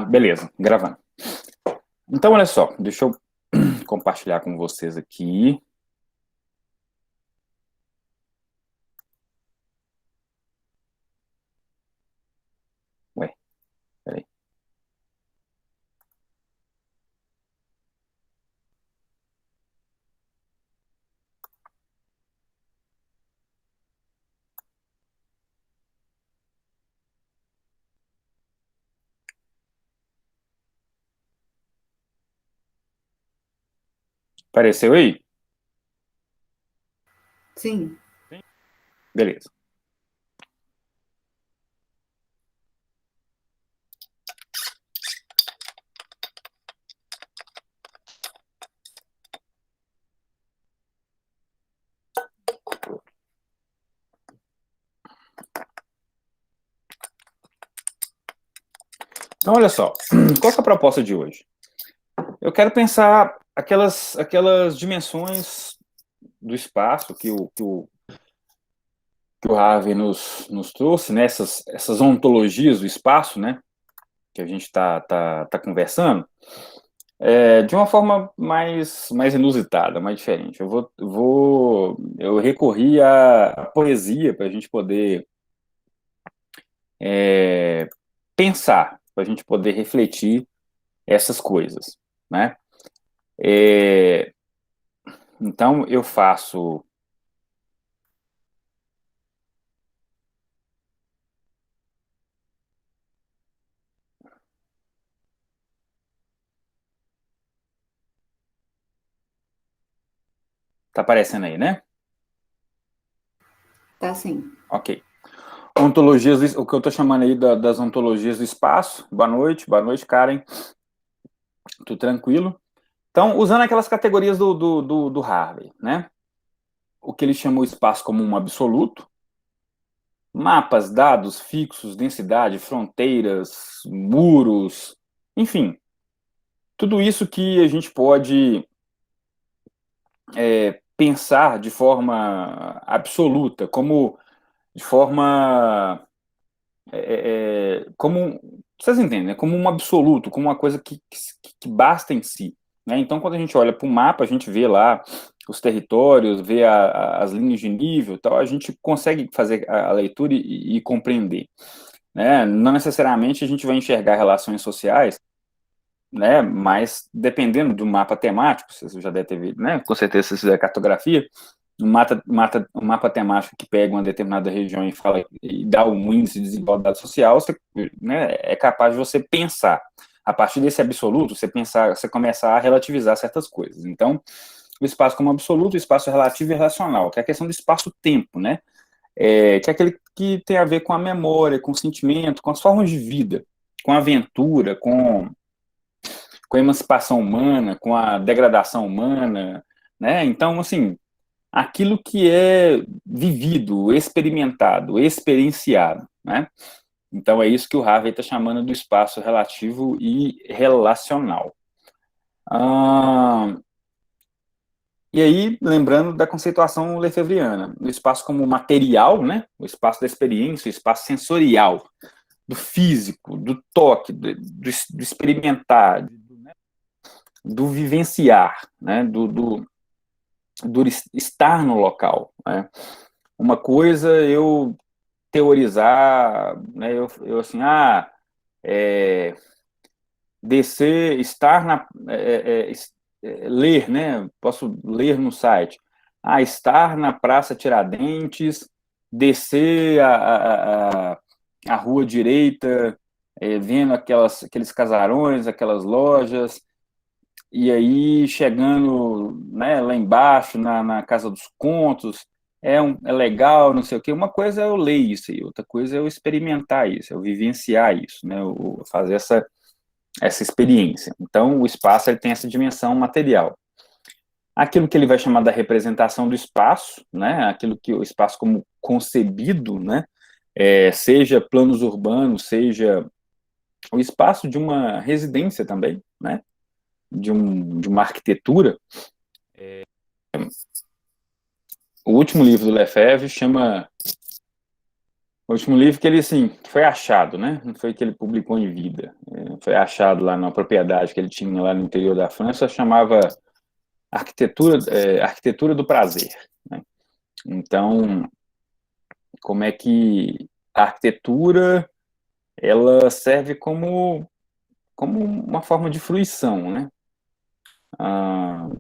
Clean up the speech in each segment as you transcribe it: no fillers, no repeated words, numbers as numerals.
Beleza, gravando. Então, olha só, deixa eu compartilhar com vocês aqui. Ué, peraí. Apareceu aí? Sim, Beleza. Então, olha só, qual que é a proposta de hoje? Eu quero pensar aquelas dimensões do espaço que o Harvey nos trouxe, né? Essas ontologias do espaço, né? Que a gente tá conversando. De uma forma mais inusitada, mais diferente. Eu recorri à poesia para a gente poder é, pensar, para a gente poder refletir essas coisas, né? É, então eu faço, tá aparecendo aí, né? tá sim. Ok. O que eu estou chamando aí das ontologias do espaço. Boa noite, Karen. Tudo tranquilo? Então, usando aquelas categorias do Harvey, né? O que ele chamou o espaço como um absoluto, mapas, dados fixos, densidade, fronteiras, muros, enfim, tudo isso que a gente pode pensar de forma absoluta, como de forma como vocês entendem, né? Como um absoluto, como uma coisa que basta em si, né? Então, quando a gente olha para o mapa, a gente vê lá os territórios, vê as linhas de nível, tal, a gente consegue fazer a leitura e compreender, né? Não necessariamente a gente vai enxergar relações sociais, né? Mas dependendo do mapa temático, você já deve ter visto, né? Com certeza, se você fizer cartografia, um mapa temático que pega uma determinada região e fala e dá um índice de desigualdade social, você, né, é capaz de você pensar. A partir desse absoluto, você pensar, você começar a relativizar certas coisas. Então, o espaço como absoluto, o espaço relativo e relacional, que é a questão do espaço-tempo, né? Que é aquele que tem a ver com a memória, com o sentimento, com as formas de vida, com a aventura, com a emancipação humana, com a degradação humana, né? Então, assim, aquilo que é vivido, experimentado, experienciado, né? Então é isso que o Harvey está chamando do espaço relativo e relacional. Ah, e aí, lembrando da conceituação lefebvriana, o espaço como material, né? O espaço da experiência, o espaço sensorial, do físico, do toque, do experimentar, do vivenciar, né? Do estar no local, né? Uma coisa eu teorizar, né, eu assim, é, descer, estar na, ler, né, posso ler no site, estar na Praça Tiradentes, descer a rua direita, vendo aqueles casarões, aquelas lojas, e aí chegando, né, lá embaixo, na Casa dos Contos, é legal, não sei o quê. Uma coisa é eu ler isso aí, outra coisa é eu experimentar isso, é eu vivenciar isso, né, eu fazer essa experiência. Então, o espaço ele tem essa dimensão material. Aquilo que ele vai chamar da representação do espaço, né, aquilo que o espaço como concebido, né, seja planos urbanos, seja o espaço de uma residência também, né, de uma arquitetura. O último livro do Lefebvre chama O último livro que ele, assim, foi achado, né? Não foi que ele publicou em vida. Foi achado lá na propriedade que ele tinha lá no interior da França, chamava Arquitetura do Prazer, né? Então, como é que a arquitetura, ela serve como uma forma de fruição, né?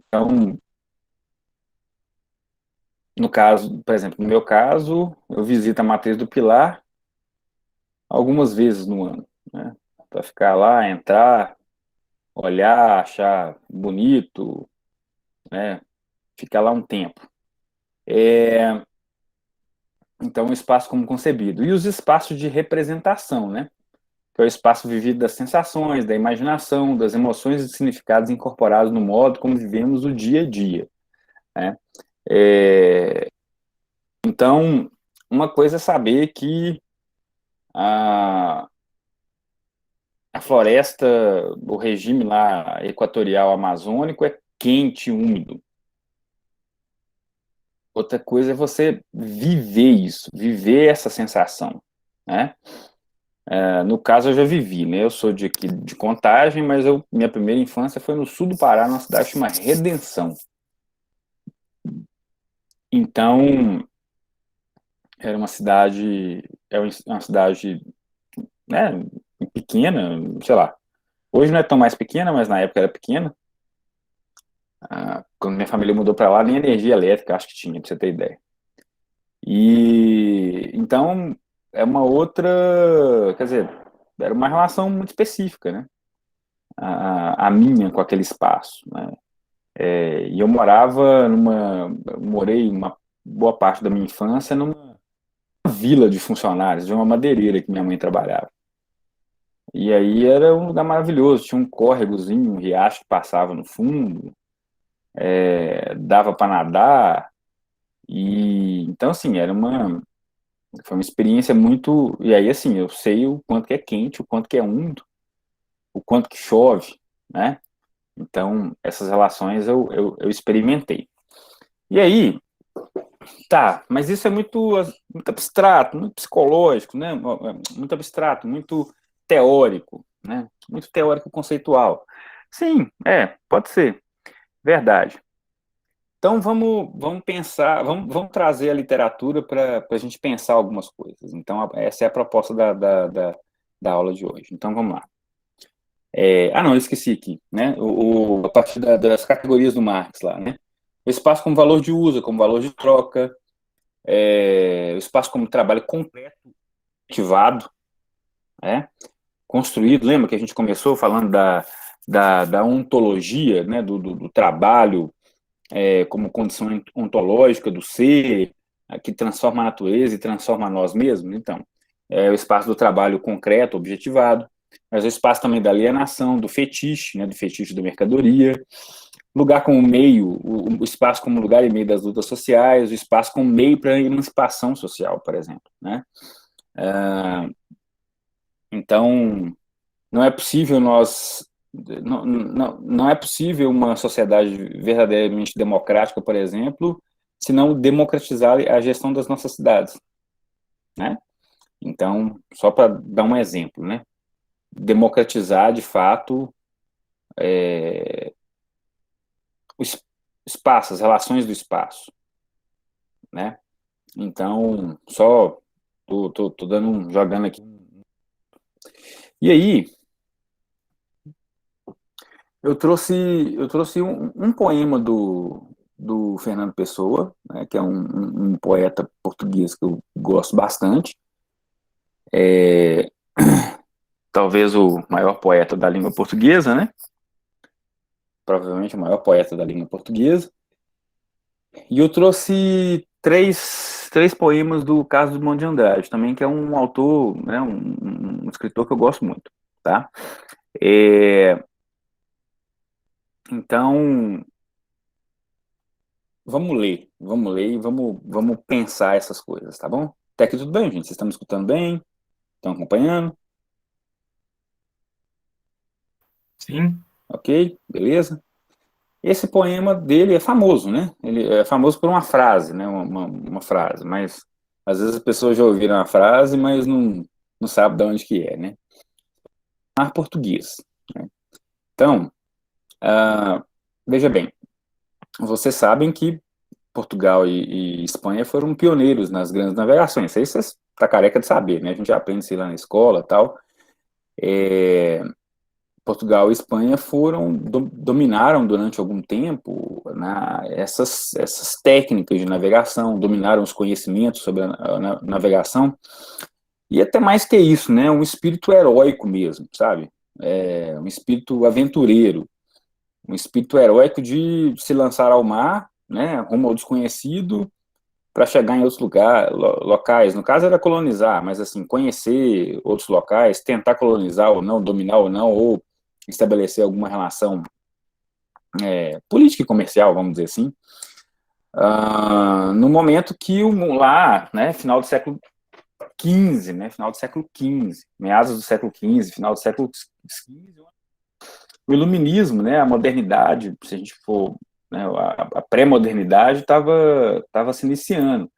Então, no caso, por exemplo, no meu caso, eu visito a Matriz do Pilar algumas vezes no ano, né? Para ficar lá, entrar, olhar, achar bonito, né? Ficar lá um tempo. É, então, o espaço como concebido. E os espaços de representação, né? Que é o espaço vivido das sensações, da imaginação, das emoções e significados incorporados no modo como vivemos o dia a dia, né? É, então, uma coisa é saber que a, a floresta, o regime lá equatorial amazônico é quente, úmido. Outra coisa é você viver isso, viver essa sensação, né? No caso, eu já vivi, né? Eu sou de aqui de Contagem, mas minha primeira infância foi no sul do Pará, numa cidade chamada Redenção. Então, era uma cidade, uma cidade, né, pequena, sei lá. Hoje não é tão mais pequena, mas na época era pequena. Quando minha família mudou para lá, nem energia elétrica acho que tinha, pra você ter ideia. E então é uma outra, quer dizer, era uma relação muito específica, né? A minha com aquele espaço, né? E eu morei uma boa parte da minha infância numa vila de funcionários, de uma madeireira que minha mãe trabalhava. E aí era um lugar maravilhoso, tinha um córregozinho, um riacho que passava no fundo, dava para nadar, e então assim, foi uma experiência muito, e aí assim, eu sei o quanto que é quente, o quanto que é úmido, o quanto que chove, né? Então, essas relações eu experimentei. E aí, tá, mas isso é muito abstrato, muito psicológico, né? Muito abstrato, muito teórico, né? Muito teórico conceitual. Sim, pode ser, verdade. Então vamos pensar, vamos trazer a literatura para a gente pensar algumas coisas. Então, essa é a proposta da aula de hoje. Então vamos lá. Não, eu esqueci aqui, né? A partir das categorias do Marx lá, né? O espaço como valor de uso, como valor de troca, o espaço como trabalho completo, ativado, né? Construído. Lembra que a gente começou falando da ontologia, né? Do trabalho como condição ontológica do ser, que transforma a natureza e transforma nós mesmos. Então, é o espaço do trabalho concreto, objetivado, mas o espaço também da alienação, do fetiche, né, do fetiche da mercadoria, lugar como meio, o espaço como lugar e meio das lutas sociais, o espaço como meio para a emancipação social, por exemplo, né? Então, não é possível não é possível uma sociedade verdadeiramente democrática, por exemplo, se não democratizar a gestão das nossas cidades, né? Então, só para dar um exemplo, né? Democratizar, de fato, o espaço, as relações do espaço, né? Então, só tô jogando aqui. E aí, eu trouxe um poema do Fernando Pessoa, né, que é um poeta português que eu gosto bastante, talvez o maior poeta da língua portuguesa, né? Provavelmente o maior poeta da língua portuguesa. E eu trouxe três poemas do Carlos Drummond de Andrade, também, que é um autor, né, um escritor que eu gosto muito, tá? É, então, vamos ler e vamos pensar essas coisas, tá bom? Até aqui tudo bem, gente? Vocês estão me escutando bem? Estão acompanhando? Sim, Ok, beleza? Esse poema dele é famoso, né? Ele é famoso por uma frase, né? Uma frase, mas Às vezes as pessoas já ouviram a frase, mas não sabem de onde que é, né? Mar português, né? Então, ah, veja bem, vocês sabem que Portugal e Espanha foram pioneiros nas grandes navegações. Isso aí você está careca de saber, né? A gente já aprende isso lá na escola e tal. É, Portugal e Espanha dominaram durante algum tempo essas técnicas de navegação, dominaram os conhecimentos sobre a navegação, e até mais que isso, né? Um espírito heróico mesmo, sabe? Um espírito aventureiro, um espírito heróico de se lançar ao mar, né? Rumo ao desconhecido, para chegar em outros locais. No caso era colonizar, mas assim, conhecer outros locais, tentar colonizar ou não, dominar ou não, ou estabelecer alguma relação política e comercial, vamos dizer assim, no momento que lá, né, final do século XV, né, final do século XV, meados do século XV, final do século XV, o iluminismo, né, a modernidade, se a gente for, né, a pré-modernidade estava se iniciando.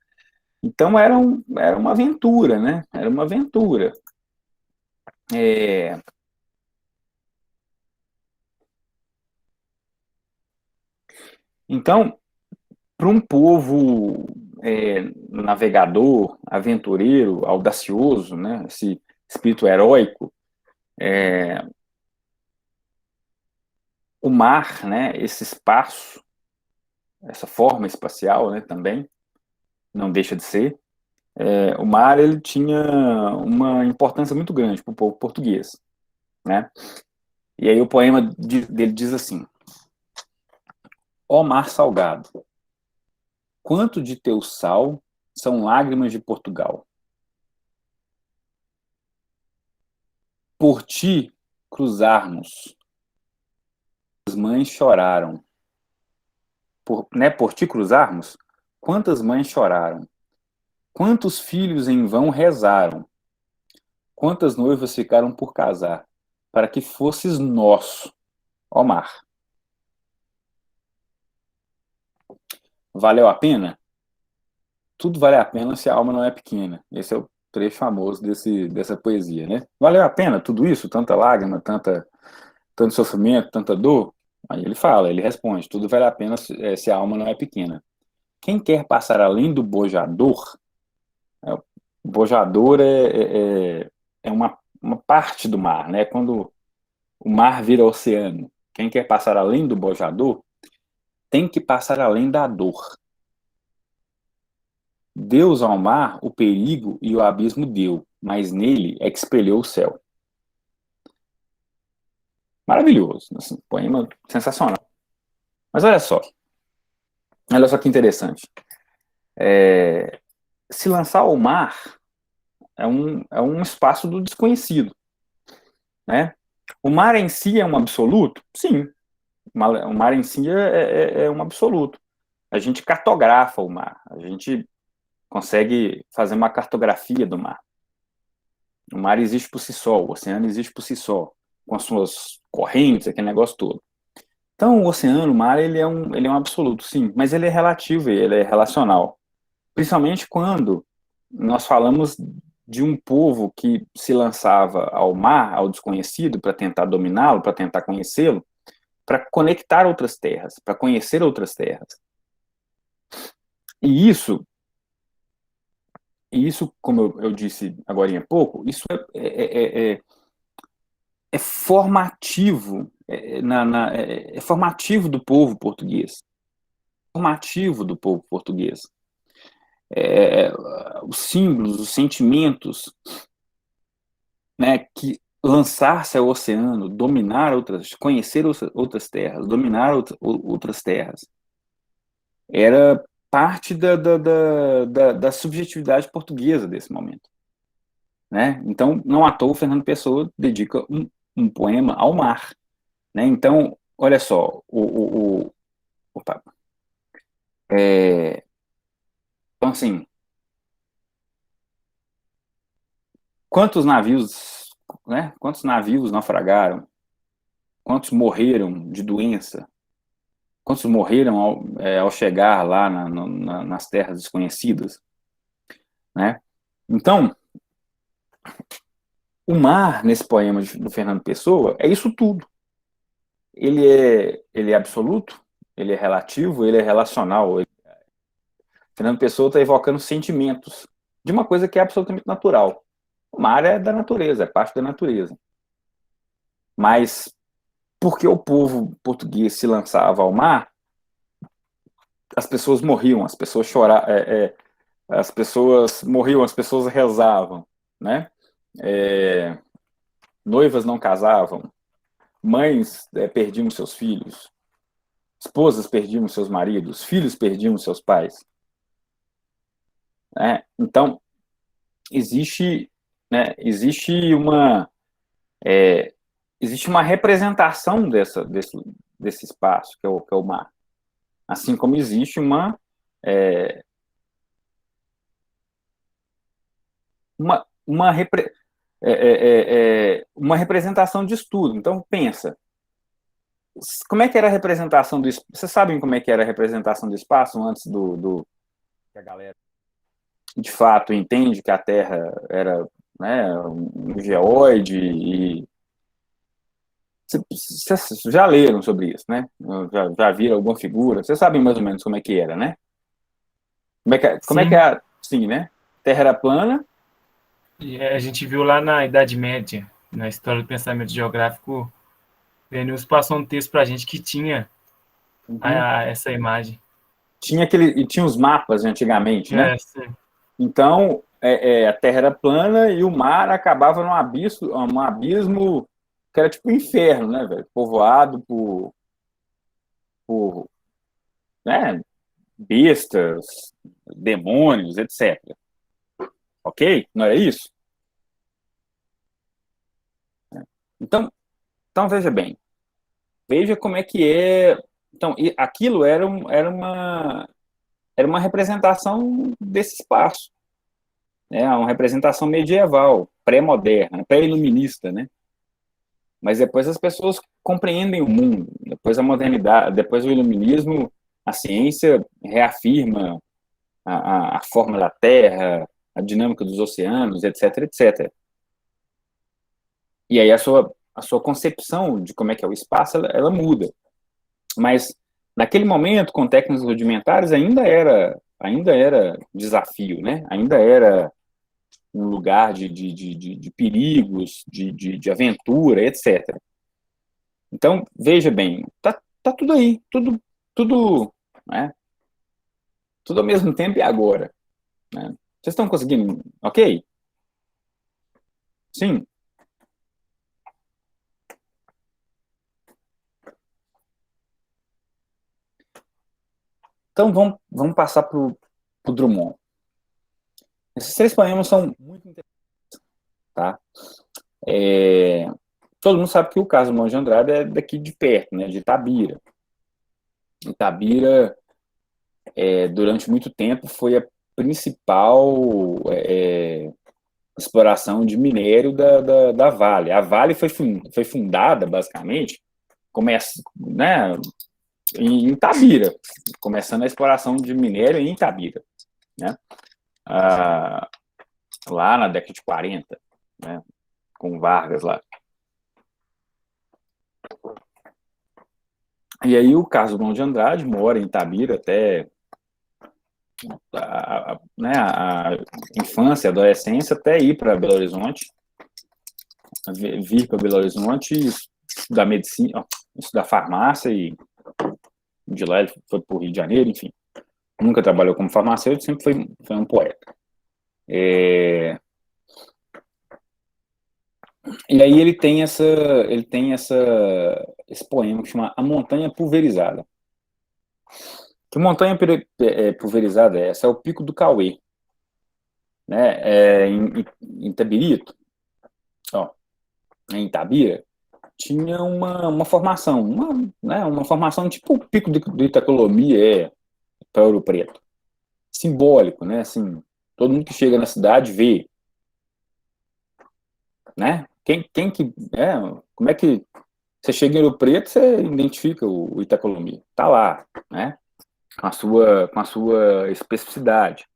Então era uma aventura, né? Era uma aventura. É, então, para um povo navegador, aventureiro, audacioso, né? Esse espírito heróico, o mar, né? Esse espaço, essa forma espacial, né? Também não deixa de ser. O mar ele tinha uma importância muito grande para o povo português, né? E aí o poema dele diz assim: Ó mar salgado, quanto de teu sal são lágrimas de Portugal. Por ti cruzarmos, as mães choraram. Por ti cruzarmos, quantas mães choraram? Quantos filhos em vão rezaram? Quantas noivas ficaram por casar? Para que fosses nosso, ó mar. Valeu a pena? Tudo vale a pena se a alma não é pequena. Esse é o trecho famoso dessa poesia, né? Valeu a pena tudo isso? Tanta lágrima, tanto sofrimento, tanta dor? Aí ele fala, ele responde, tudo vale a pena se a alma não é pequena. Quem quer passar além do bojador, o bojador é uma parte do mar, né? Quando o mar vira oceano. Quem quer passar além do bojador tem que passar além da dor. Deus ao mar o perigo e o abismo deu, mas nele é que espelhou o céu. Maravilhoso, assim, poema sensacional. Mas olha só que interessante. Se lançar ao mar é um espaço do desconhecido, né? O mar em si é um absoluto? Sim, o mar em si é um absoluto. A gente cartografa o mar, a gente consegue fazer uma cartografia do mar. O mar existe por si só, o oceano existe por si só, com as suas correntes, aquele negócio todo. Então, o oceano, o mar, ele é um absoluto, sim, mas ele é relativo, ele é relacional. Principalmente quando nós falamos de um povo que se lançava ao mar, ao desconhecido, para tentar dominá-lo, para tentar conhecê-lo, para conectar outras terras, para conhecer outras terras. E como eu disse agora há pouco, isso é formativo, é formativo do povo português. Formativo do povo português. É, os símbolos, os sentimentos, né, que lançar-se ao oceano, dominar outras, conhecer outras terras, dominar outras terras, era parte da subjetividade portuguesa desse momento, né? Então, não à toa, o Fernando Pessoa dedica um poema ao mar, né? Então, olha só, opa, então assim, quantos navios, né? Quantos navios naufragaram? Quantos morreram de doença? Quantos morreram ao chegar lá nas terras desconhecidas? né? Então, o mar, nesse poema do Fernando Pessoa, é isso tudo. Ele é absoluto, ele é relativo, ele é relacional. Fernando Pessoa está evocando sentimentos de uma coisa que é absolutamente natural. O mar é da natureza, é parte da natureza. Mas porque o povo português se lançava ao mar, as pessoas morriam, as pessoas choravam, as pessoas morriam, as pessoas rezavam, né? É, noivas não casavam, mães perdiam seus filhos, esposas perdiam seus maridos, filhos perdiam seus pais, né? Então existe, né, existe uma representação desse espaço que é o mar, assim como existe é, uma, uma representação de estudo. Então pensa, como é que era a representação do espaço? Vocês sabem como é que era a representação do espaço antes do que a galera de fato entende que a Terra era, né, um geoide e vocês já leram sobre isso, né? Já viram alguma figura? Vocês sabem mais ou menos como é que era, né? Como é que Sim. é? Sim, né? Terra era plana. E a gente viu lá na Idade Média, na história do pensamento geográfico, Plinius passou um texto para a gente que tinha Uhum. essa imagem. Tinha os mapas antigamente, né? Sim. Então, a Terra era plana e o mar acabava num abismo que era tipo um inferno, né, velho? Povoado por, né, bestas, demônios, etc. Ok? Não é isso? Então, então veja bem. Veja como é que é. Então, aquilo era uma representação desse espaço, né? Uma representação medieval, pré-moderna, pré-iluminista, né? Mas depois as pessoas compreendem o mundo, depois a modernidade, depois o iluminismo, a ciência reafirma a forma da Terra, a dinâmica dos oceanos, etc, etc. E aí a sua concepção de como é que é o espaço, ela muda. Mas naquele momento, com técnicas rudimentares, ainda era desafio, né? Ainda era um lugar de perigos, de aventura, etc. Então, veja bem, tá tudo aí, tudo, né? Tudo ao mesmo tempo e agora, né? Vocês estão conseguindo? Ok? Sim. Então vamos passar para o Drummond. Esses três poemas são muito interessantes, tá? É, todo mundo sabe que o caso do Monte de Andrade é daqui de perto, né? De Itabira. Itabira, durante muito tempo, foi a principal exploração de minério da Vale. A Vale foi fundada, basicamente, né, em Itabira, começando a exploração de minério em Itabira, né? Ah, lá na década de 40, né, com Vargas lá. E aí o Carlos Drummond de Andrade mora em Itabira até né, a infância, a adolescência, até ir para Belo Horizonte, vir para Belo Horizonte, estudar medicina, estudar farmácia, e de lá ele foi para o Rio de Janeiro, enfim. Nunca trabalhou como farmacêutico, sempre foi um poeta. E aí ele tem esse poema que chama A Montanha Pulverizada. Que montanha pulverizada é essa? É o Pico do Cauê, né? Em Tabirito, ó, em Itabira, tinha uma formação, né, uma formação tipo o Pico do Itacolomi para Ouro Preto. Simbólico, né? Assim, todo mundo que chega na cidade vê, né? Como é que você chega em Ouro Preto, você identifica o Itacolomi, tá lá, né? Com a sua especificidade.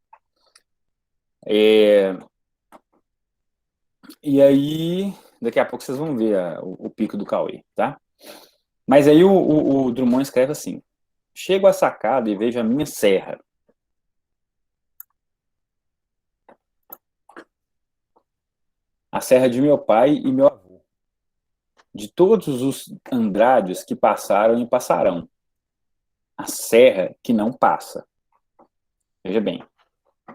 É, e aí, daqui a pouco vocês vão ver o pico do Cauê, tá? Mas aí o Drummond escreve assim: chego à sacada e vejo a minha serra. A serra de meu pai e meu avô. De todos os Andrades que passaram e passarão. A serra que não passa. Veja bem,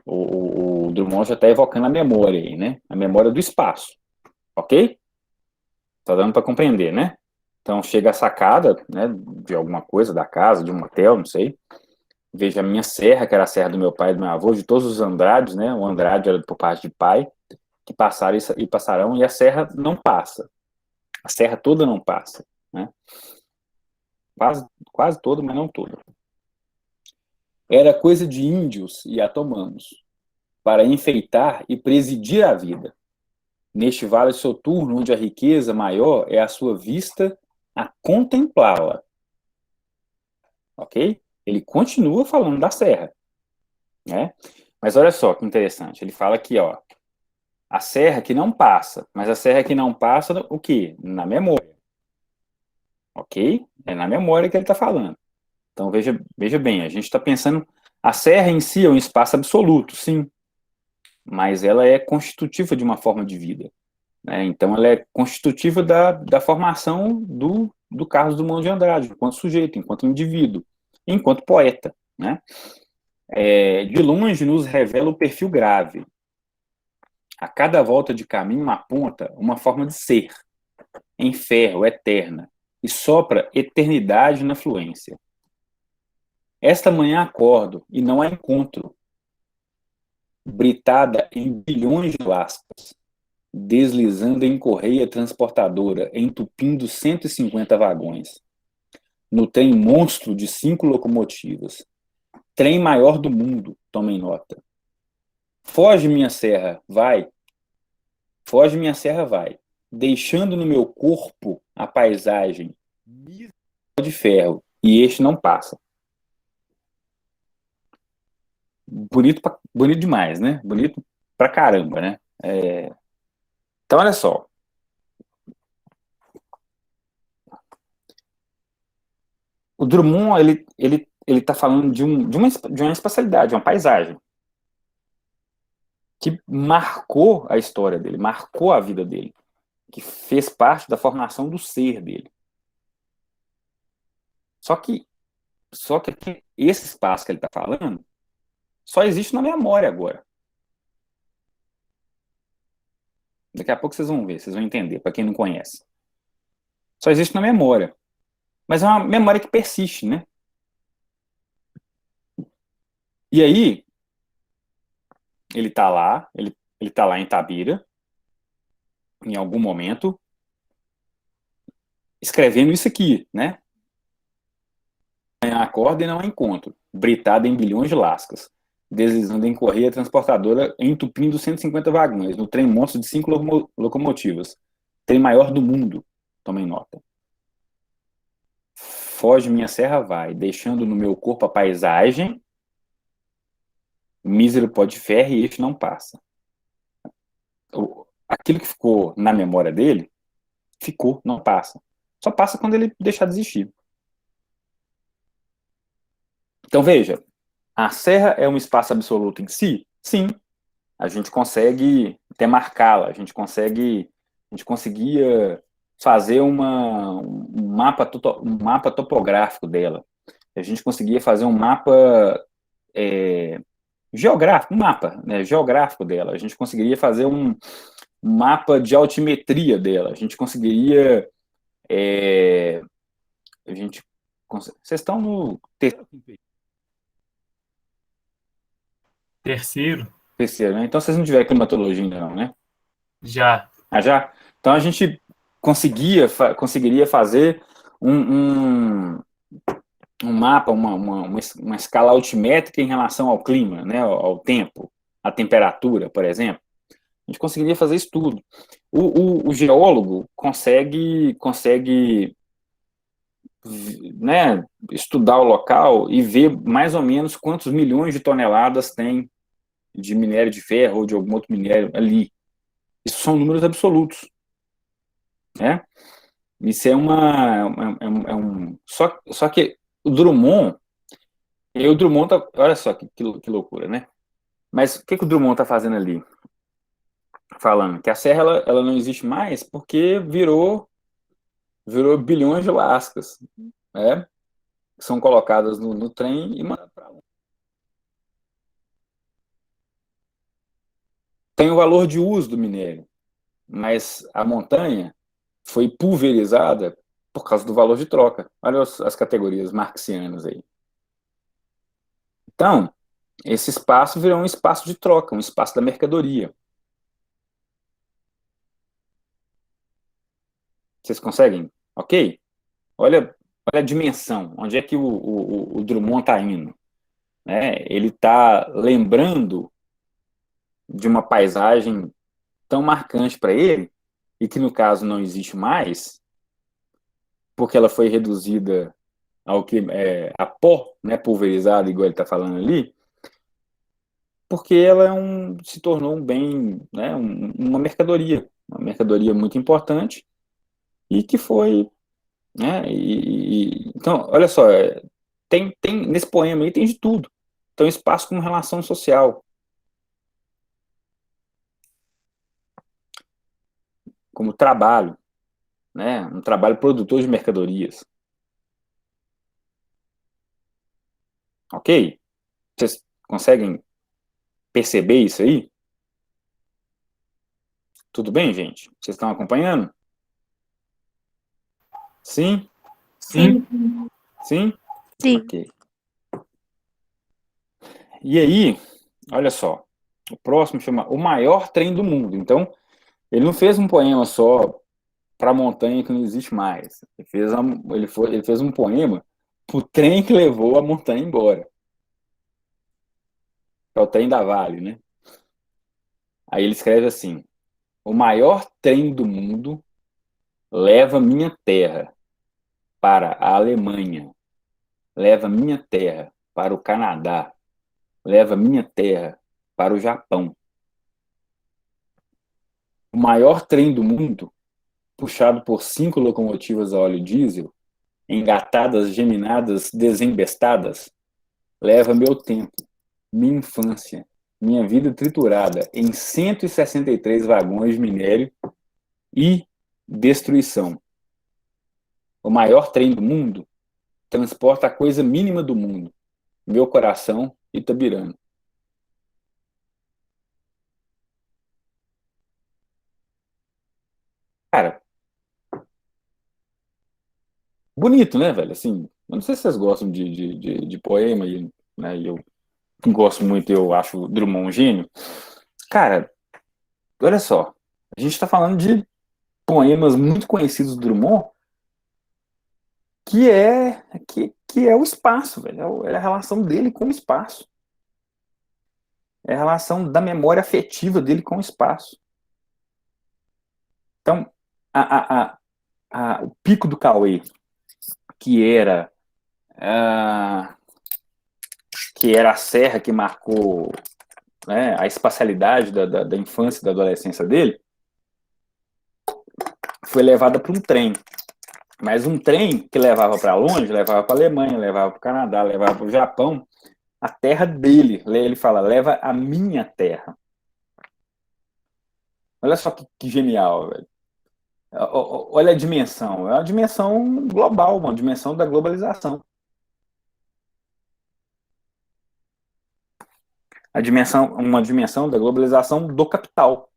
o Drummond já está evocando a memória aí, né? A memória do espaço. Ok? Tá dando para compreender, né? Então chega a sacada, né, de alguma coisa, da casa, de um motel, não sei. Veja a minha serra, que era a serra do meu pai e do meu avô, de todos os Andrades, né? O Andrade era por parte de pai, que passaram e passarão, e a serra não passa. A serra toda não passa, né? Quase toda, mas não toda. Era coisa de índios e otomanos, para enfeitar e presidir a vida. Neste vale soturno, onde a riqueza maior é a sua vista a contemplá-la. Ok? Ele continua falando da serra, né? Mas olha só que interessante. Ele fala aqui, ó, a serra que não passa, mas a serra que não passa, o quê? Na memória. Ok? É na memória que ele está falando. Então veja bem, a gente está pensando, a serra em si é um espaço absoluto, sim, mas ela é constitutiva de uma forma de vida, né? Então ela é constitutiva da formação do Carlos Drummond de Andrade, enquanto sujeito, enquanto indivíduo, enquanto poeta, né? De longe nos revela o perfil grave. A cada volta de caminho aponta uma forma de ser, em ferro, eterna, e sopra eternidade na fluência. Esta manhã acordo e não a encontro, britada em bilhões de lascas, deslizando em correia transportadora, entupindo 150 vagões. No trem monstro de 5 locomotivas. Trem maior do mundo, tomem nota. Foge minha serra, vai. Foge minha serra, vai. Deixando no meu corpo a paisagem de ferro, e este não passa. Bonito demais, né? Bonito pra caramba, né? Então, olha só. O Drummond, ele tá falando de uma espacialidade, de uma paisagem, que marcou a história dele, marcou a vida dele, que fez parte da formação do ser dele. Só que, só que esse espaço que ele está falando só existe na memória agora. Daqui a pouco vocês vão ver, vocês vão entender, para quem não conhece. Só existe na memória. Mas é uma memória que persiste, né? E aí, ele tá lá em Tabira, em algum momento, escrevendo isso aqui, né? Acorda e não a encontro, britada em bilhões de lascas, deslizando em correia transportadora, entupindo 150 vagões, no trem monstro de 5 locomotivas, trem maior do mundo, tomem nota. Foge minha serra vai, deixando no meu corpo a paisagem, mísero pó de ferro e este não passa. Aquilo que ficou na memória dele, ficou, não passa. Só passa quando ele deixar de existir. Então veja, a serra é um espaço absoluto em si? Sim. A gente consegue até marcá-la, a gente conseguia fazer um mapa topográfico dela. A gente conseguia fazer um mapa geográfico, um mapa, né, geográfico dela. A gente conseguiria fazer um mapa de altimetria dela. A gente conseguiria a gente vocês estão no Terceiro, terceiro, né? Então vocês não tiveram climatologia ainda não, né? já. Ah, já? Então a gente conseguiria fazer um mapa, uma escala altimétrica em relação ao clima, né? Ao tempo, à temperatura, por exemplo. A gente conseguiria fazer isso tudo. O geólogo consegue, né, estudar o local e ver mais ou menos quantos milhões de toneladas tem de minério de ferro ou de algum outro minério ali. Isso são números absolutos, né? Isso só que o Drummond, olha só que loucura, né? Mas o que o Drummond está fazendo ali? Falando que a Serra ela não existe mais porque virou bilhões de lascas, né? Que são colocadas no trem e mandadas para lá. Tem o valor de uso do minério, mas a montanha foi pulverizada por causa do valor de troca. Olha as categorias marxianas aí. Então, esse espaço virou um espaço de troca, um espaço da mercadoria. Vocês conseguem? Ok? Olha a dimensão, onde é que o Drummond está indo. Né? Ele está lembrando de uma paisagem tão marcante para ele, e que no caso não existe mais, porque ela foi reduzida ao que a pó, né, pulverizada, igual ele está falando ali, porque ela se tornou um bem, né, uma mercadoria muito importante e que foi, né, então, olha só, tem nesse poema aí tem de tudo. Então, espaço como relação social, como trabalho, né, um trabalho produtor de mercadorias, ok? Vocês conseguem perceber isso aí? Tudo bem, gente? Vocês estão acompanhando? Sim? Sim. Sim? Sim. Ok. E aí, olha só, o próximo chama O Maior Trem do Mundo. Então, ele não fez um poema só para a montanha que não existe mais. Ele fez um poema para o trem que levou a montanha embora. É o trem da Vale, né? Aí ele escreve assim: O maior trem do mundo leva minha terra para a Alemanha, leva minha terra para o Canadá, leva minha terra para o Japão. O maior trem do mundo, puxado por 5 locomotivas a óleo diesel, engatadas, geminadas, desembestadas, leva meu tempo, minha infância, minha vida triturada em 163 vagões de minério e destruição. O maior trem do mundo transporta a coisa mínima do mundo, meu coração itabirano. Cara, bonito, né, velho? Assim, eu não sei se vocês gostam de poema, né, e eu gosto muito, eu acho o Drummond um gênio. Cara, olha só, a gente está falando de poemas muito conhecidos do Drummond, que é o espaço, velho. É a relação dele com o espaço. É a relação da memória afetiva dele com o espaço. Então, a, a, o Pico do Cauê, que era, a, que era a serra que marcou, né, a espacialidade da infância e da adolescência dele, foi levada para um trem. Mas um trem que levava para longe, levava para a Alemanha, levava para o Canadá, levava para o Japão, a terra dele. Ele fala, leva a minha terra. Olha só que genial, velho. Olha a dimensão. É uma dimensão global, uma dimensão da globalização. Uma dimensão da globalização do capital.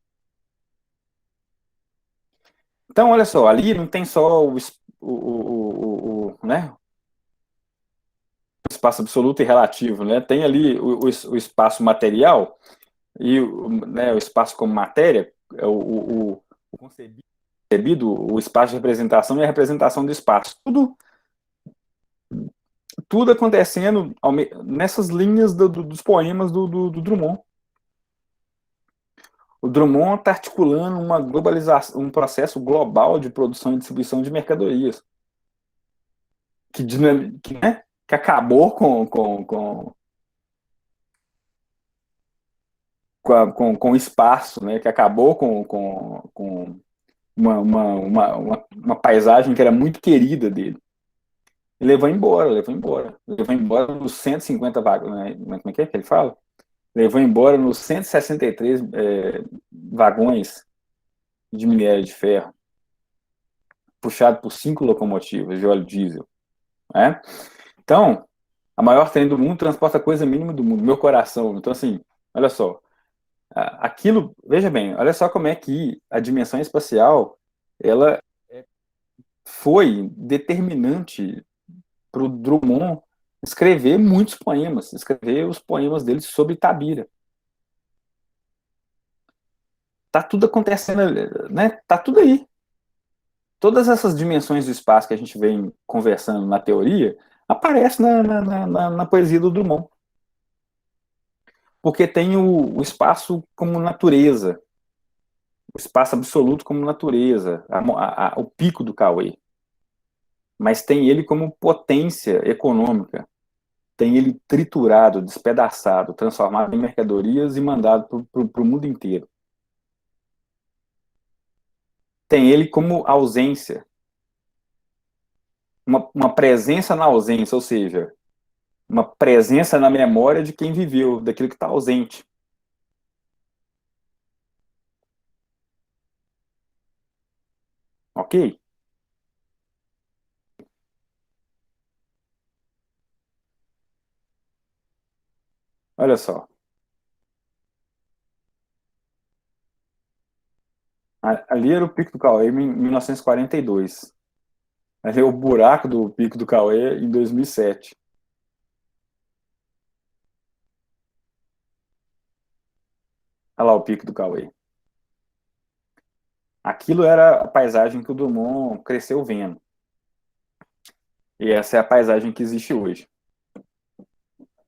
Então, olha só, ali não tem só né, o espaço absoluto e relativo, né? Tem ali o espaço material e né, o espaço como matéria, o concebido, o espaço de representação e a representação do espaço. Tudo acontecendo nessas linhas dos poemas do Drummond. O Drummond está articulando uma globalização, um processo global de produção e distribuição de mercadorias que acabou com com o espaço, né, que acabou com uma paisagem que era muito querida dele. E levou embora nos 150 vagões, né? Como é que ele fala? Levou embora nos 163 vagões de minério de ferro, puxado por 5 locomotivas de óleo diesel, né? Então, a maior trem do mundo transporta a coisa mínima do mundo, meu coração. Então, assim, olha só, aquilo, veja bem, olha só como é que a dimensão espacial, ela foi determinante para o Drummond escrever muitos poemas, escrever os poemas dele sobre Tabira. Tá tudo acontecendo, né? Tá tudo aí. Todas essas dimensões do espaço que a gente vem conversando na teoria aparecem na poesia do Drummond. Porque tem o espaço como natureza, o espaço absoluto como natureza, o pico do Cauê. Mas tem ele como potência econômica, tem ele triturado, despedaçado, transformado em mercadorias e mandado para o mundo inteiro. Tem ele como ausência, uma presença na ausência, ou seja, uma presença na memória de quem viveu, daquilo que está ausente. Ok? Olha só. Ali era o Pico do Cauê em 1942. Ali é o buraco do Pico do Cauê em 2007. Olha lá o Pico do Cauê. Aquilo era a paisagem que o Drummond cresceu vendo. E essa é a paisagem que existe hoje.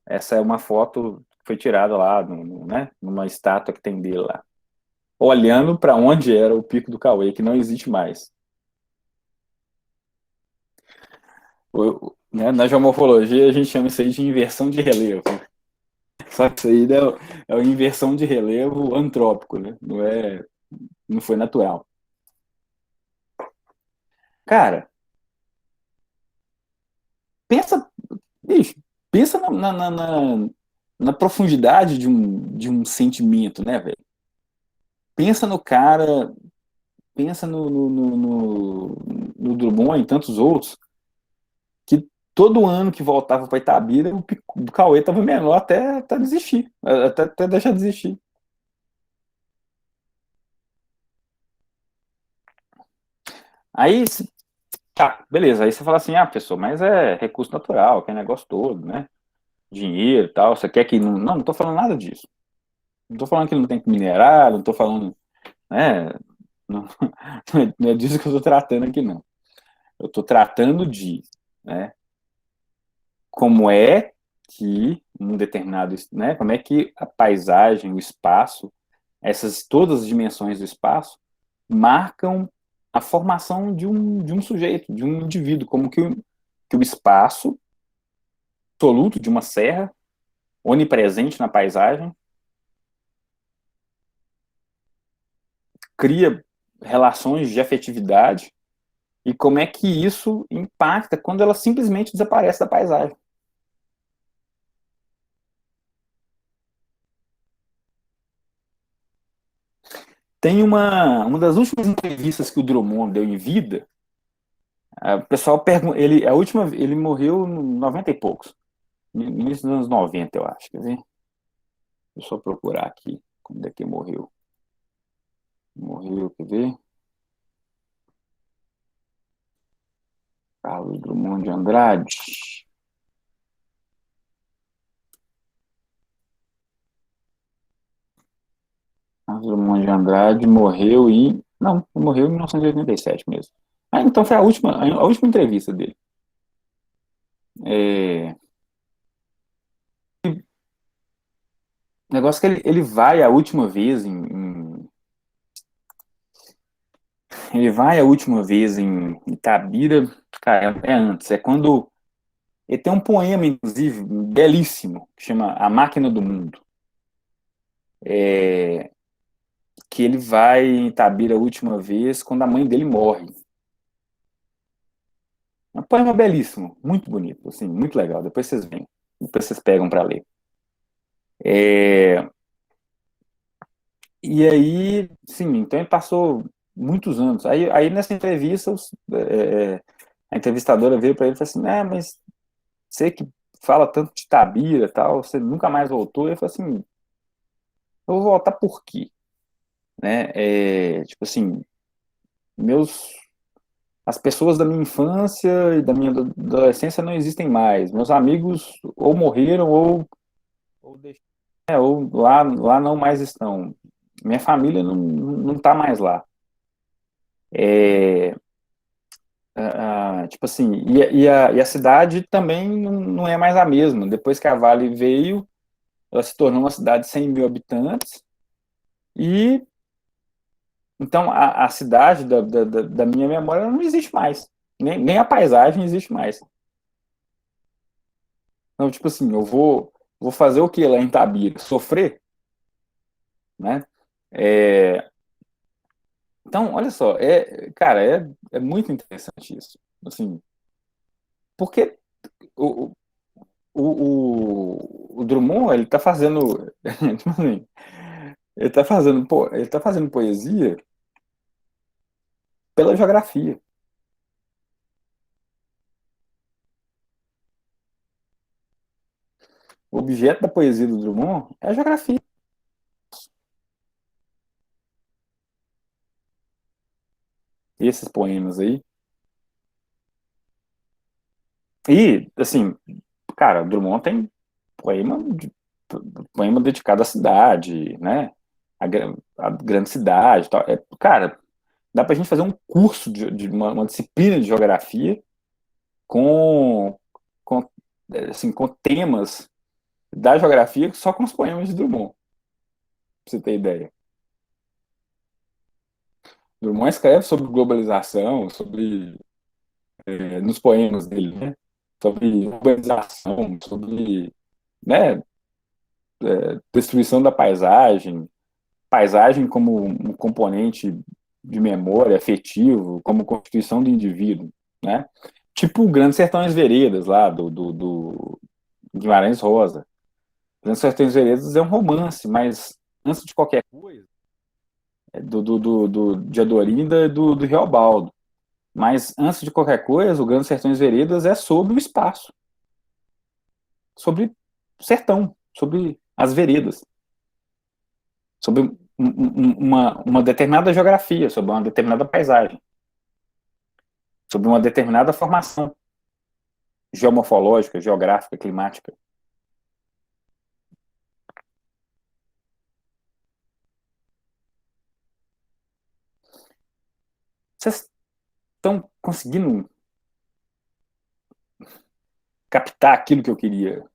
Essa é uma foto que foi tirada lá, né, numa estátua que tem dele lá. Olhando para onde era o Pico do Cauê, que não existe mais. Né, na geomorfologia, a gente chama isso aí de inversão de relevo. Só que isso aí é uma inversão de relevo antrópico, né? Não foi natural. Cara, pensa, bicho, pensa na profundidade de um sentimento, né, velho? Pensa no cara, pensa no Drummond e tantos outros, que todo ano que voltava para Itabira, o pico do Cauê tava menor até desistir, até deixar de desistir. Aí, tá, beleza, aí você fala assim, pessoal, mas é recurso natural, que é negócio todo, né? Dinheiro e tal, você quer que não... Não, não tô falando nada disso. Não tô falando que não tem que minerar, não tô falando, né? Não, não é disso que eu tô tratando aqui, não. Eu tô tratando de, né? Como é que um determinado, né? Como é que a paisagem, o espaço, essas todas as dimensões do espaço marcam a formação de um sujeito, de um indivíduo, como que o espaço absoluto de uma serra, onipresente na paisagem, cria relações de afetividade e como é que isso impacta quando ela simplesmente desaparece da paisagem. Tem uma das últimas entrevistas que o Drummond deu em vida, o pessoal pergunta, ele morreu em 90 e poucos, no início dos anos 90, eu acho, quer ver? Deixa eu só procurar aqui, quando é que morreu. Morreu, quer ver? Carlos Drummond de Andrade. Carlos Drummond de Andrade morreu em... Não, morreu em 1987 mesmo. Então foi a última entrevista dele. O negócio é que ele vai a última vez ele vai a última vez em Itabira, cara, é antes, é quando ele tem um poema, inclusive, belíssimo, que chama A Máquina do Mundo. é, que ele vai em Itabira a última vez quando a mãe dele morre. É um poema belíssimo, muito bonito, assim, muito legal. Depois vocês veem, depois vocês pegam para ler. É, e aí, sim, então ele passou muitos anos. Aí nessa entrevista, a entrevistadora veio para ele e falou assim: mas você que fala tanto de Tabira e tal, você nunca mais voltou. Ele falou assim: eu vou voltar por quê? Né? Tipo assim, meus, as pessoas da minha infância e da minha adolescência não existem mais. Meus amigos ou morreram ou lá não mais estão. Minha família não tá mais lá. É, tipo assim, e a cidade também não é mais a mesma. Depois que a Vale veio, ela se tornou uma cidade de 100 mil habitantes, e então a cidade da minha memória não existe mais. Nem a paisagem existe mais. Então, tipo assim, vou fazer o que lá em Tabira? Sofrer, né? É, então, olha só, cara, é muito interessante isso. Assim, porque o, o Drummond, ele tá fazendo, tipo assim, ele tá fazendo poesia pela geografia. O objeto da poesia do Drummond é a geografia. Esses poemas aí. E, assim, cara, o Drummond tem poema, poema dedicado à cidade, né? A grande cidade, e tal. Cara, dá pra gente fazer um curso de uma disciplina de geografia com, com, assim, com temas da geografia só com os poemas de Drummond, pra você ter ideia. Drummond escreve sobre globalização, nos poemas dele, né? Sobre urbanização, sobre, né, destruição da paisagem como um componente de memória, afetivo, como constituição do indivíduo, né? Tipo o Grande Sertões Veredas, lá, do Guimarães Rosa. Grande Sertões Veredas é um romance, mas antes de qualquer coisa, de Adorinda e do Reobaldo. Mas antes de qualquer coisa, o Grande Sertões Veredas é sobre o espaço, sobre o sertão, sobre as veredas, sobre uma determinada geografia, sobre uma determinada paisagem, sobre uma determinada formação geomorfológica, geográfica, climática. Vocês estão conseguindo captar aquilo que eu queria,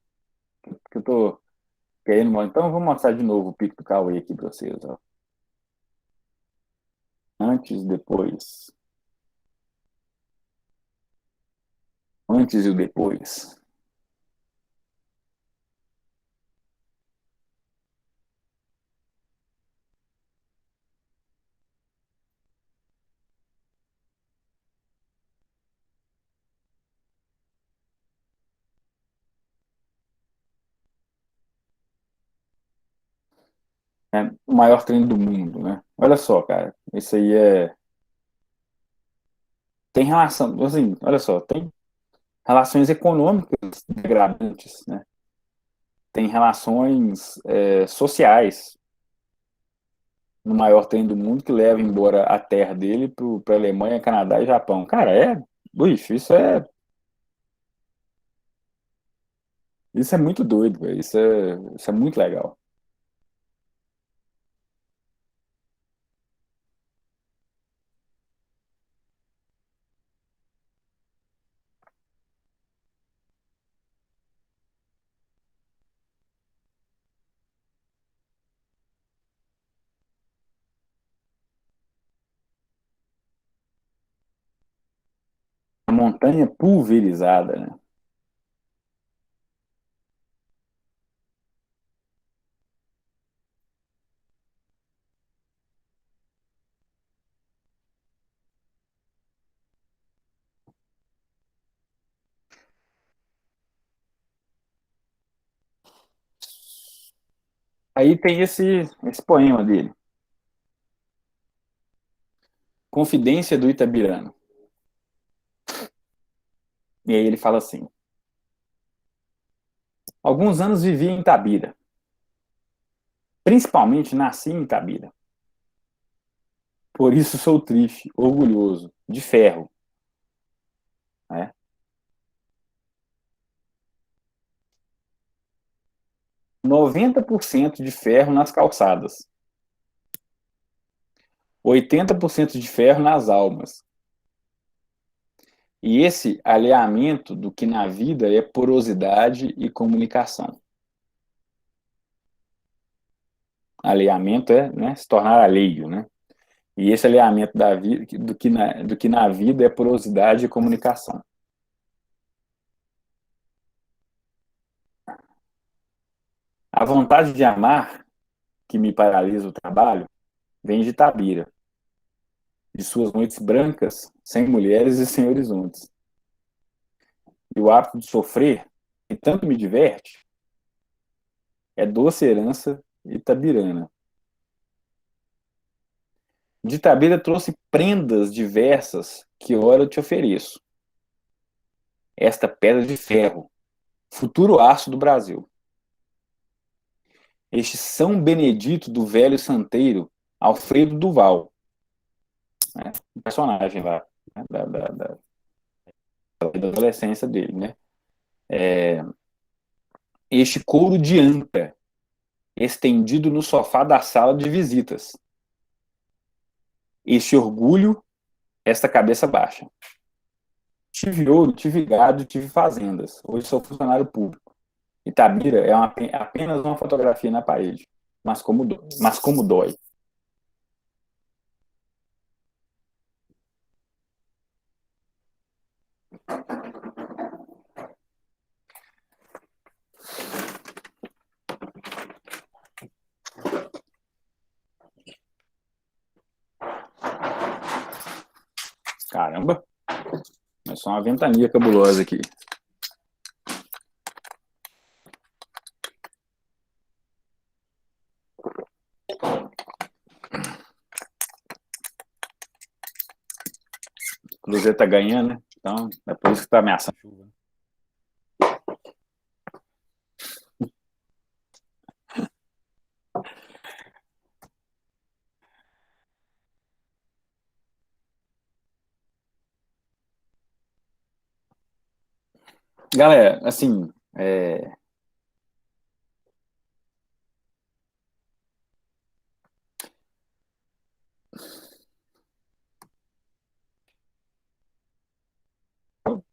que eu estou querendo? Então, eu vou mostrar de novo o pico do Cauê aqui para vocês. Ó. Antes e depois. Antes e o depois. Né? O maior trem do mundo, né? Olha só, cara. Isso aí tem relação, assim, olha só, tem relações econômicas degradantes, né? Tem relações sociais no maior trem do mundo que leva embora a terra dele para Alemanha, Canadá e Japão. Cara, bicho, isso é muito doido, velho. Isso é muito legal. A montanha pulverizada, né? Aí tem esse poema dele, Confidência do Itabirano. E aí ele fala assim: alguns anos vivi em Itabira. Principalmente nasci em Itabira. Por isso sou triste, orgulhoso, de ferro. Né? 90% de ferro nas calçadas. 80% de ferro nas almas. E esse alinhamento do que na vida é porosidade e comunicação. Alinhamento é, né, se tornar alheio, né? E esse alinhamento da vida, do que na vida é porosidade e comunicação. A vontade de amar, que me paralisa o trabalho, vem de Tabira, de suas noites brancas, sem mulheres e sem horizontes. E o hábito de sofrer, que tanto me diverte, é doce herança itabirana. De Itabira trouxe prendas diversas que ora eu te ofereço. Esta pedra de ferro, futuro aço do Brasil. Este São Benedito do Velho Santeiro, Alfredo Duval, né? Um personagem lá, né? Da adolescência dele, né? Este couro de anta, estendido no sofá da sala de visitas. Este orgulho, esta cabeça baixa. Tive ouro, tive gado, tive fazendas. Hoje sou funcionário público. Itabira é apenas uma fotografia na parede, mas como dói. Caramba, é só uma ventania cabulosa aqui. O Cruzeiro tá ganhando, né? Então, é por isso que tá ameaçando chuva. Galera, assim,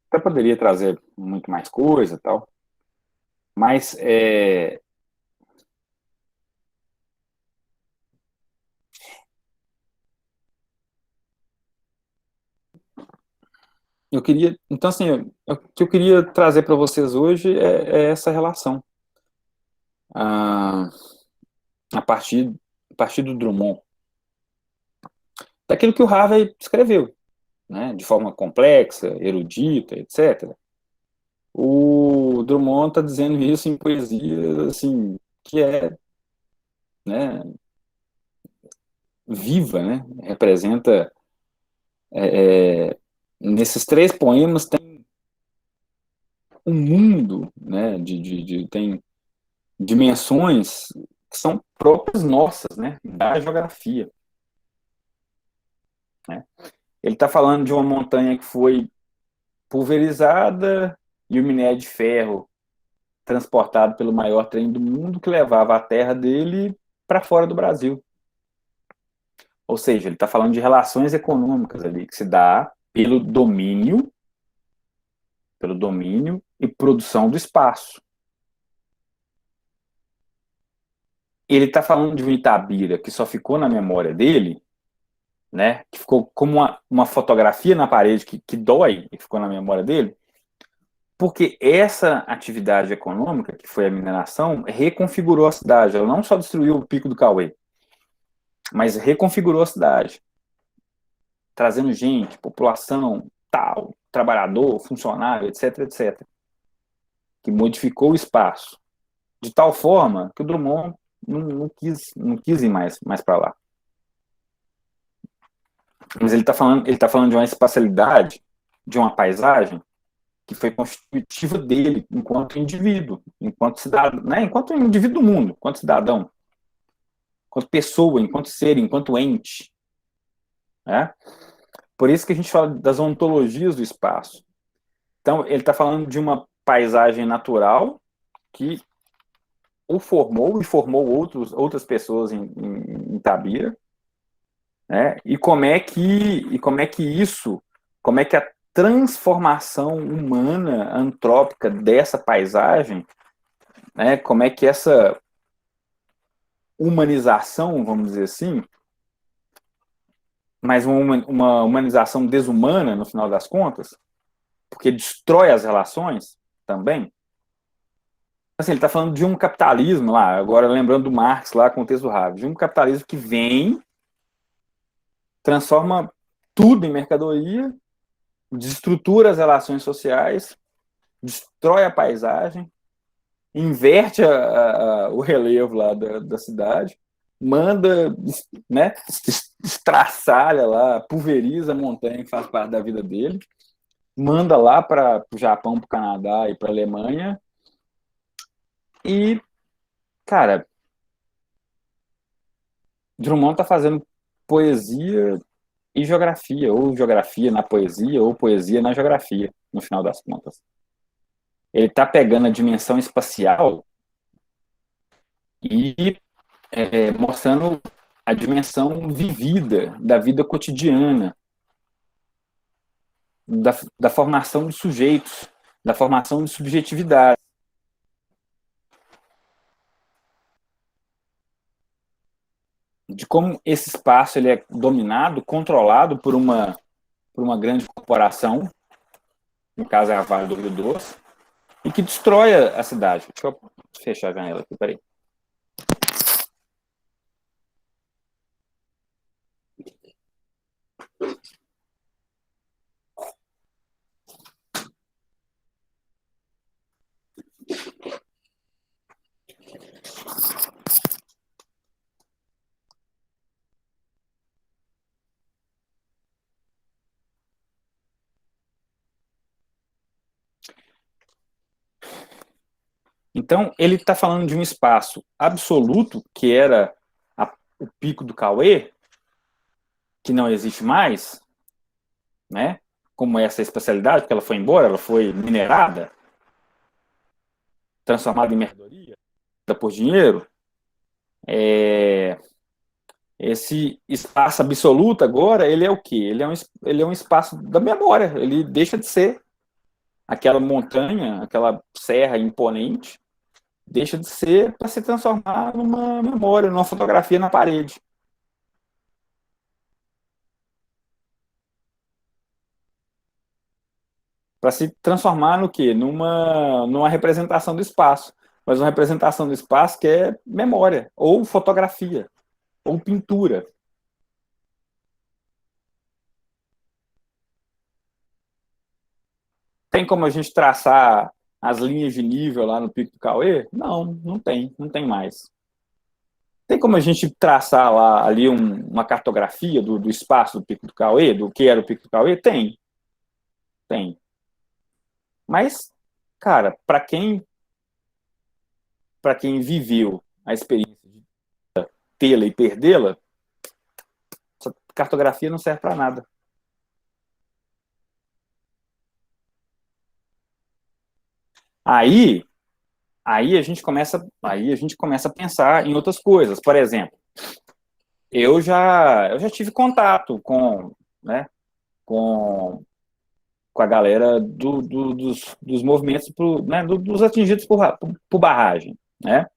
até poderia trazer muito mais coisa e tal, mas eu queria, então assim, o que eu queria trazer para vocês hoje é essa relação, a, a partir, a partir do Drummond, daquilo que o Harvey escreveu, né, de forma complexa, erudita, etc. O Drummond está dizendo isso em poesia, assim, que é, né, viva, né, representa, nesses três poemas tem um mundo, né, tem dimensões que são próprias nossas, né, da geografia. Né? Ele está falando de uma montanha que foi pulverizada e o minério de ferro transportado pelo maior trem do mundo que levava a terra dele para fora do Brasil. Ou seja, ele está falando de relações econômicas ali que se dá pelo domínio e produção do espaço. Ele está falando de um Itabira que só ficou na memória dele, né? Que ficou como uma fotografia na parede que dói e ficou na memória dele, porque essa atividade econômica, que foi a mineração, reconfigurou a cidade. Ela não só destruiu o Pico do Cauê, mas reconfigurou a cidade, trazendo gente, população, tal, trabalhador, funcionário, etc, etc, que modificou o espaço, de tal forma que o Drummond não quis ir mais para lá. Mas ele tá falando de uma espacialidade, de uma paisagem que foi constitutiva dele enquanto indivíduo, enquanto cidadão, né? Enquanto indivíduo do mundo, enquanto cidadão, enquanto pessoa, enquanto ser, enquanto ente, né? Por isso que a gente fala das ontologias do espaço. Então, ele está falando de uma paisagem natural que o formou e formou outras pessoas em Itabira, né? Como é que a transformação humana, antrópica dessa paisagem, né? Como é que essa humanização, vamos dizer assim, mas uma humanização desumana, no final das contas, porque destrói as relações também. Assim, ele está falando de um capitalismo lá, agora lembrando do Marx lá com o texto do Havel, de um capitalismo que vem, transforma tudo em mercadoria, desestrutura as relações sociais, destrói a paisagem, inverte o relevo lá da cidade, manda, né, estraçalha lá, pulveriza a montanha que faz parte da vida dele, manda lá para o Japão, para o Canadá e para a Alemanha. E, cara, Drummond tá fazendo poesia e geografia, ou geografia na poesia, ou poesia na geografia, no final das contas. Ele tá pegando a dimensão espacial e mostrando a dimensão vivida da vida cotidiana, da formação de sujeitos, da formação de subjetividade. De como esse espaço ele é dominado, controlado por uma grande corporação, no caso é a Vale do Rio Doce, e que destrói a cidade. Deixa eu fechar a janela aqui, peraí. Então, ele está falando de um espaço absoluto, que era o Pico do Cauê, que não existe mais, né? Como essa especialidade, porque ela foi embora, ela foi minerada, transformada em mercadoria, por dinheiro. Esse espaço absoluto agora, ele é o quê? Ele é um espaço da memória, ele deixa de ser aquela montanha, aquela serra imponente, deixa de ser para se transformar numa memória, numa fotografia na parede. Para se transformar no quê? Numa representação do espaço. Mas uma representação do espaço que é memória, ou fotografia, ou pintura. Tem como a gente traçar as linhas de nível lá no Pico do Cauê? Não, não tem mais. Tem como a gente traçar lá ali uma cartografia do espaço do Pico do Cauê, do que era o Pico do Cauê? Tem. Mas, cara, para quem viveu a experiência de tê-la e perdê-la, essa cartografia não serve para nada. Aí, aí a gente começa a pensar em outras coisas. Por exemplo, eu já tive contato né, com, com a galera dos movimentos né, dos atingidos por barragem, né?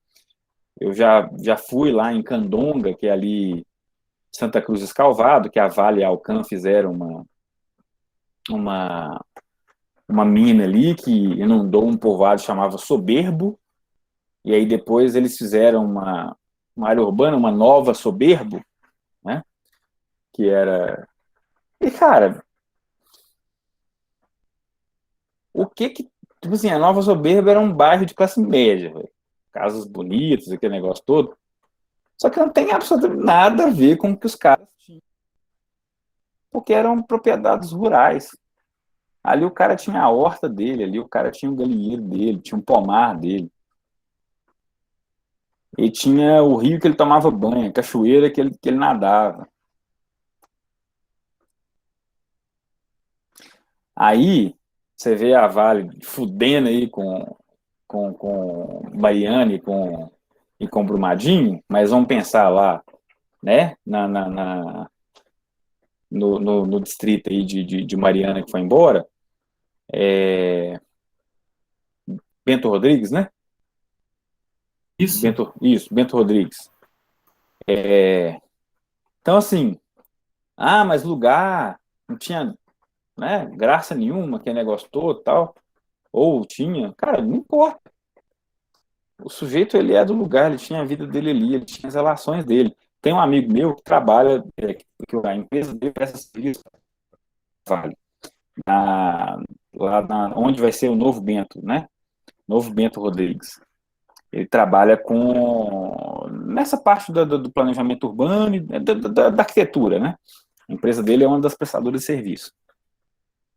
Eu já fui lá em Candonga, que é ali Santa Cruz Escalvado, que a Vale e a Alcan fizeram uma, uma mina ali que inundou um povoado que chamava Soberbo, e aí depois eles fizeram uma área urbana, uma nova Soberbo, né? Que era... E, cara, tipo assim, a Nova Soberba era um bairro de classe média, véio. Casas bonitas, aquele negócio todo. Só que não tem absolutamente nada a ver com o que os caras tinham, porque eram propriedades rurais. Ali o cara tinha a horta dele, ali o cara tinha o galinheiro dele, tinha um pomar dele. E tinha o rio que ele tomava banho, a cachoeira que ele nadava. Aí você vê a Vale fudendo aí com Mariana e com Brumadinho, mas vamos pensar lá, né? No distrito aí de Mariana que foi embora, Bento Rodrigues, né? Isso. Isso, Bento Rodrigues. Então, assim, mas lugar não tinha, né, graça nenhuma, aquele negócio todo tal, ou tinha, cara, não importa. O sujeito, ele é do lugar, ele tinha a vida dele ali, ele tinha as relações dele. Tem um amigo meu que trabalha, que a empresa dele presta serviço, Vale, na, onde vai ser o Novo Bento, né? Novo Bento Rodrigues. Ele trabalha nessa parte do planejamento urbano e da arquitetura, né? A empresa dele é uma das prestadoras de serviço.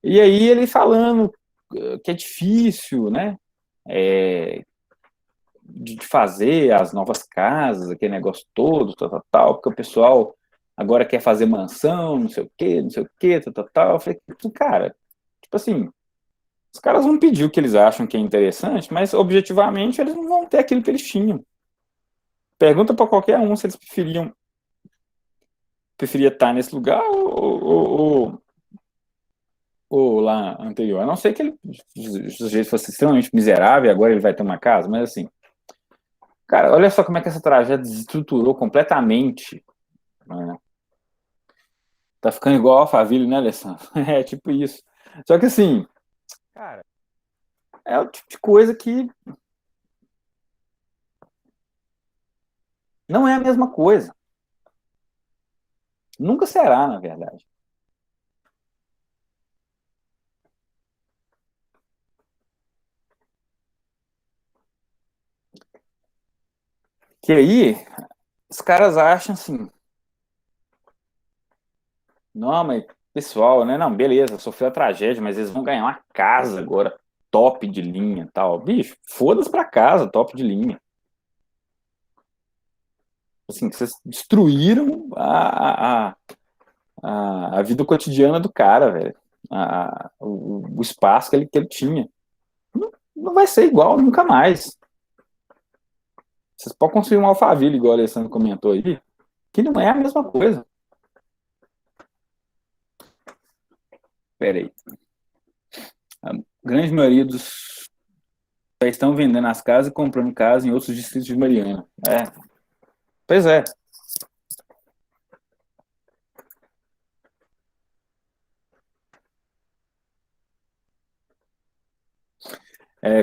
E aí ele falando que é difícil, né? É, de fazer as novas casas, aquele negócio todo, tal, porque o pessoal agora quer fazer mansão, não sei o quê, não sei o quê, tal. Eu falei, cara, tipo assim, os caras vão pedir o que eles acham que é interessante, mas objetivamente eles não vão ter aquilo que eles tinham. Pergunta para qualquer um se eles preferia estar nesse lugar ou lá anterior. A não ser que ele, o sujeito fosse extremamente miserável e agora ele vai ter uma casa, mas assim, cara, olha só como é que essa tragédia desestruturou completamente, né? Tá ficando igual a Alphaville, né, Alessandro? É tipo isso. Só que assim, cara, é o tipo de coisa que não é a mesma coisa. Nunca será, na verdade. Que aí, os caras acham assim, não, mas pessoal, né? Não, beleza, sofreu a tragédia, mas eles vão ganhar uma casa agora, top de linha, tal. Bicho, foda-se pra casa, top de linha. Assim, vocês destruíram a vida cotidiana do cara, velho. O espaço que ele tinha. Não, não vai ser igual nunca mais. Vocês podem construir um Alphaville, igual o Alessandro comentou aí, que não é a mesma coisa. Pera aí. A grande maioria dos já estão vendendo as casas e comprando casas em outros distritos de Mariana. Pois é.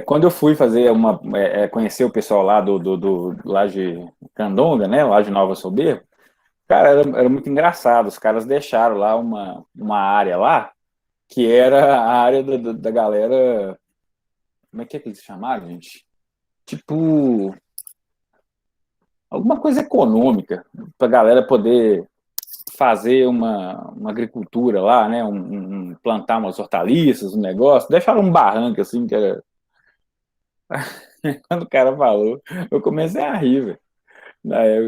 Quando eu fui fazer conhecer o pessoal lá lá de Candonga, né, lá de Nova Soberba, cara, era muito engraçado. Os caras deixaram lá uma área lá que era a área da galera. Como é que eles chamaram, gente? Tipo, alguma coisa econômica, para a galera poder fazer uma agricultura lá, né? Plantar umas hortaliças, um negócio. Deixaram um barranco assim, que era. Quando o cara falou, eu comecei a rir, velho.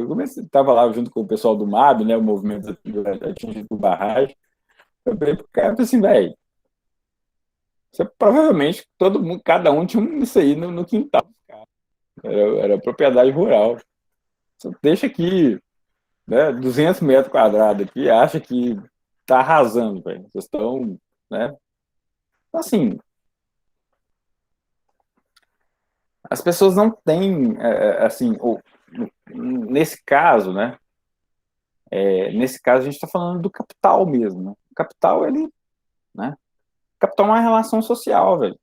Eu comecei, tava lá junto com o pessoal do MAB, né? O movimento atingido por barragem. Eu falei pro cara assim, velho, provavelmente todo mundo, cada um tinha isso aí no quintal. Era propriedade rural. Você deixa aqui, né, 200 metros quadrados aqui, acha que tá arrasando, velho. Vocês estão, né? Assim, as pessoas não têm, assim, nesse caso, né? Nesse caso, a gente está falando do capital mesmo, né? O capital, ele, né? O capital é uma relação social, velho.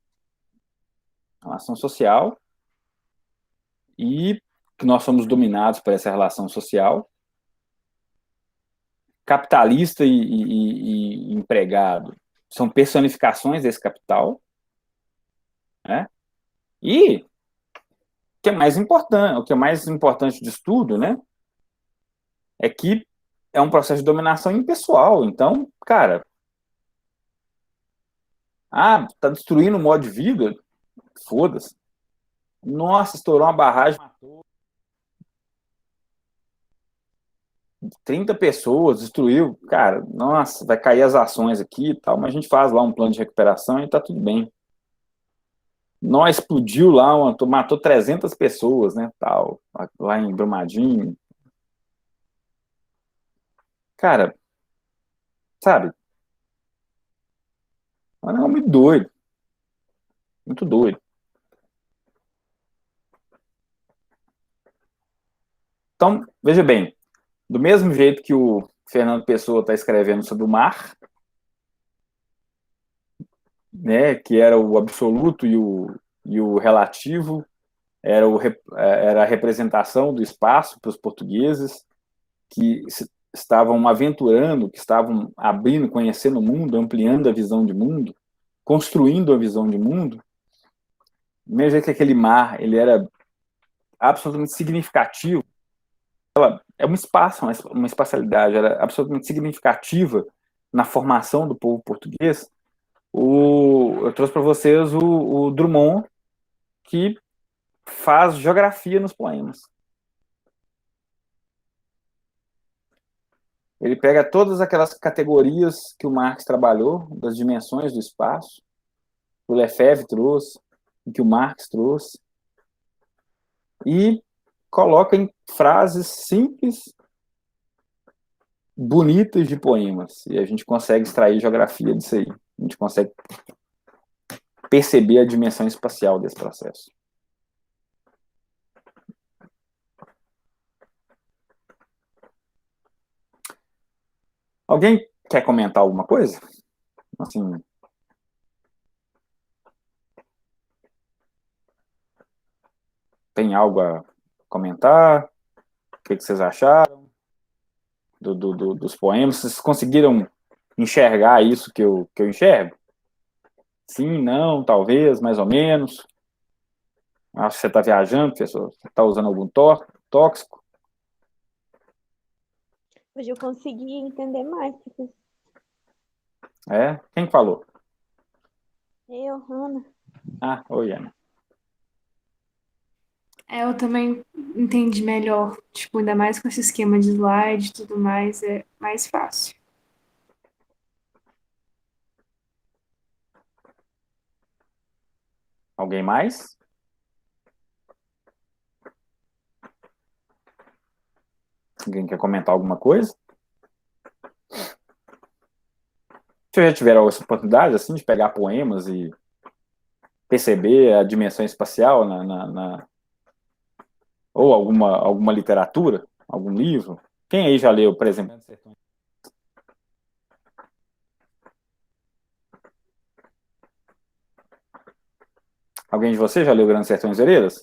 Relação social e que nós somos dominados por essa relação social. Capitalista e empregado são personificações desse capital, né? E o que é mais importante disso tudo, né? é que é um processo de dominação impessoal. Então, cara, tá destruindo o modo de vida? Foda-se. Nossa, estourou uma barragem, matou 30 pessoas, destruiu. Cara, nossa, vai cair as ações aqui e tal, mas a gente faz lá um plano de recuperação e tá tudo bem. Nós explodiu lá, matou 300 pessoas, né, tal, lá em Brumadinho. Cara, sabe, é um negócio muito doido, muito doido. Então, veja bem, do mesmo jeito que o Fernando Pessoa está escrevendo sobre o mar, né, que era o absoluto e o relativo, era a representação do espaço para os portugueses, que estavam aventurando, que estavam abrindo, conhecendo o mundo, ampliando a visão de mundo, construindo a visão de mundo. Mesmo que aquele mar ele era absolutamente significativo, é um espaço, uma espacialidade, era absolutamente significativa na formação do povo português. Eu trouxe para vocês o Drummond, que faz geografia nos poemas. Ele pega todas aquelas categorias que o Marx trabalhou, das dimensões do espaço, que o Lefebvre trouxe, que o Marx trouxe, e coloca em frases simples, bonitas de poemas. E a gente consegue extrair geografia disso aí. A gente consegue perceber a dimensão espacial desse processo. Alguém quer comentar alguma coisa? Assim, tem algo a comentar? O que vocês acharam dos poemas? Vocês conseguiram enxergar isso que eu enxergo? Sim, não, talvez, mais ou menos. Acho que você está viajando, professor. Você está usando algum tóxico? Hoje eu consegui entender mais, professor. É? Quem falou? Eu, Ana. Ah, oi, Ana. Eu também entendi melhor. Tipo, ainda mais com esse esquema de slide e tudo mais, é mais fácil. Alguém mais? Alguém quer comentar alguma coisa? Vocês já tiveram essa oportunidade, assim, de pegar poemas e perceber a dimensão espacial ou alguma literatura, algum livro? Quem aí já leu, por exemplo? Alguém de vocês já leu Grandes Sertões Veredas?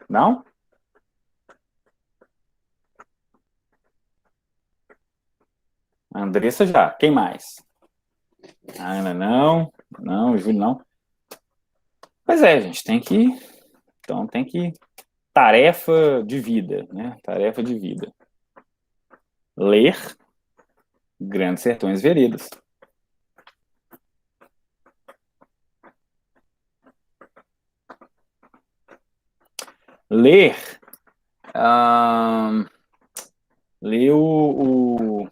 Não? A Andressa já. Quem mais? A Ana não. Não, o Júlio não. Pois é, gente, então tem que tarefa de vida, né? Tarefa de vida. Ler Grandes Sertões Veredas. Ler, ah, ler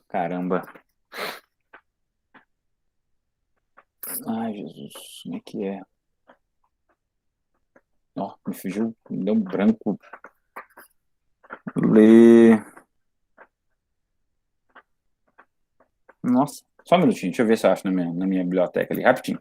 caramba. Ai, Jesus, como é que é? Ó, me fugiu, me deu um branco. Ler. Nossa, só um minutinho, deixa eu ver se eu acho na minha biblioteca ali, rapidinho.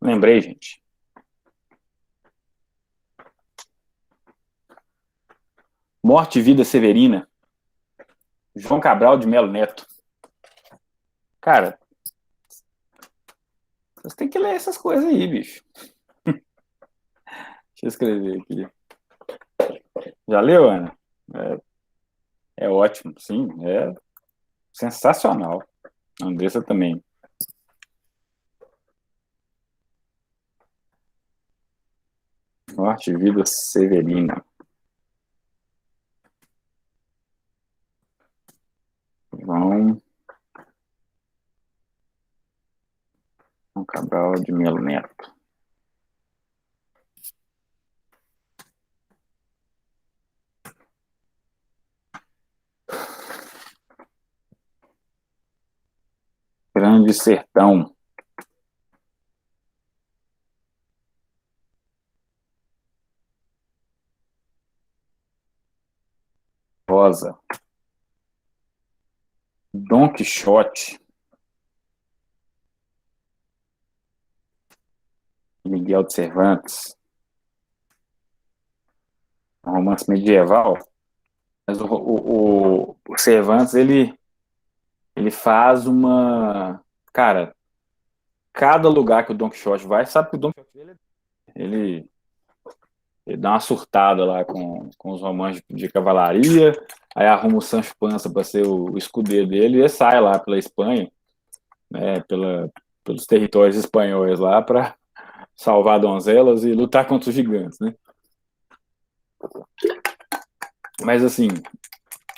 Lembrei, gente. Morte e Vida Severina. João Cabral de Melo Neto. Cara, vocês têm que ler essas coisas aí, bicho. Deixa eu escrever aqui. Já leu, Ana? É ótimo, sim. É sensacional. Andressa também. Morte e Vida Severina. João Cabral de Melo Neto. Grande Sertão. Rosa. Dom Quixote. Miguel de Cervantes. Um romance medieval. Mas o Cervantes, ele faz uma... Cara, cada lugar que o Dom Quixote vai, sabe que o Dom Quixote ele dá uma surtada lá com os romances de cavalaria, aí arruma o Sancho Panza para ser o escudeiro dele, e ele sai lá pela Espanha, né, pelos territórios espanhóis lá, para salvar donzelas e lutar contra os gigantes, né? Mas assim,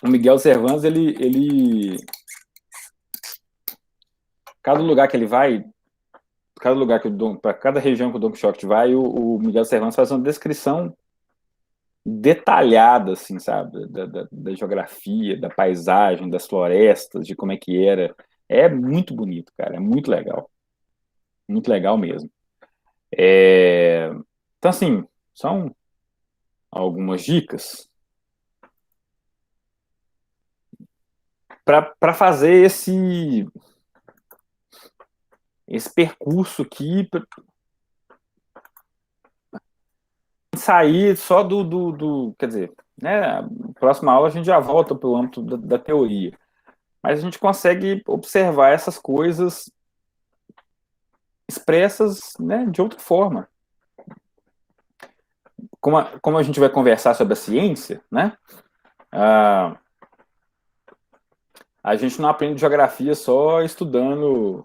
o Miguel Cervantes, cada lugar que ele vai, cada lugar que para cada região que o Don Quixote vai, o Miguel Cervantes faz uma descrição detalhada, assim, sabe, da geografia, da paisagem, das florestas, de como é que era. É muito bonito, cara, é muito legal mesmo. Então, assim, são algumas dicas para fazer esse percurso aqui, sair só quer dizer, né, próxima aula a gente já volta para o âmbito da teoria, mas a gente consegue observar essas coisas expressas, né, de outra forma. Como a gente vai conversar sobre a ciência, né, a gente não aprende geografia só estudando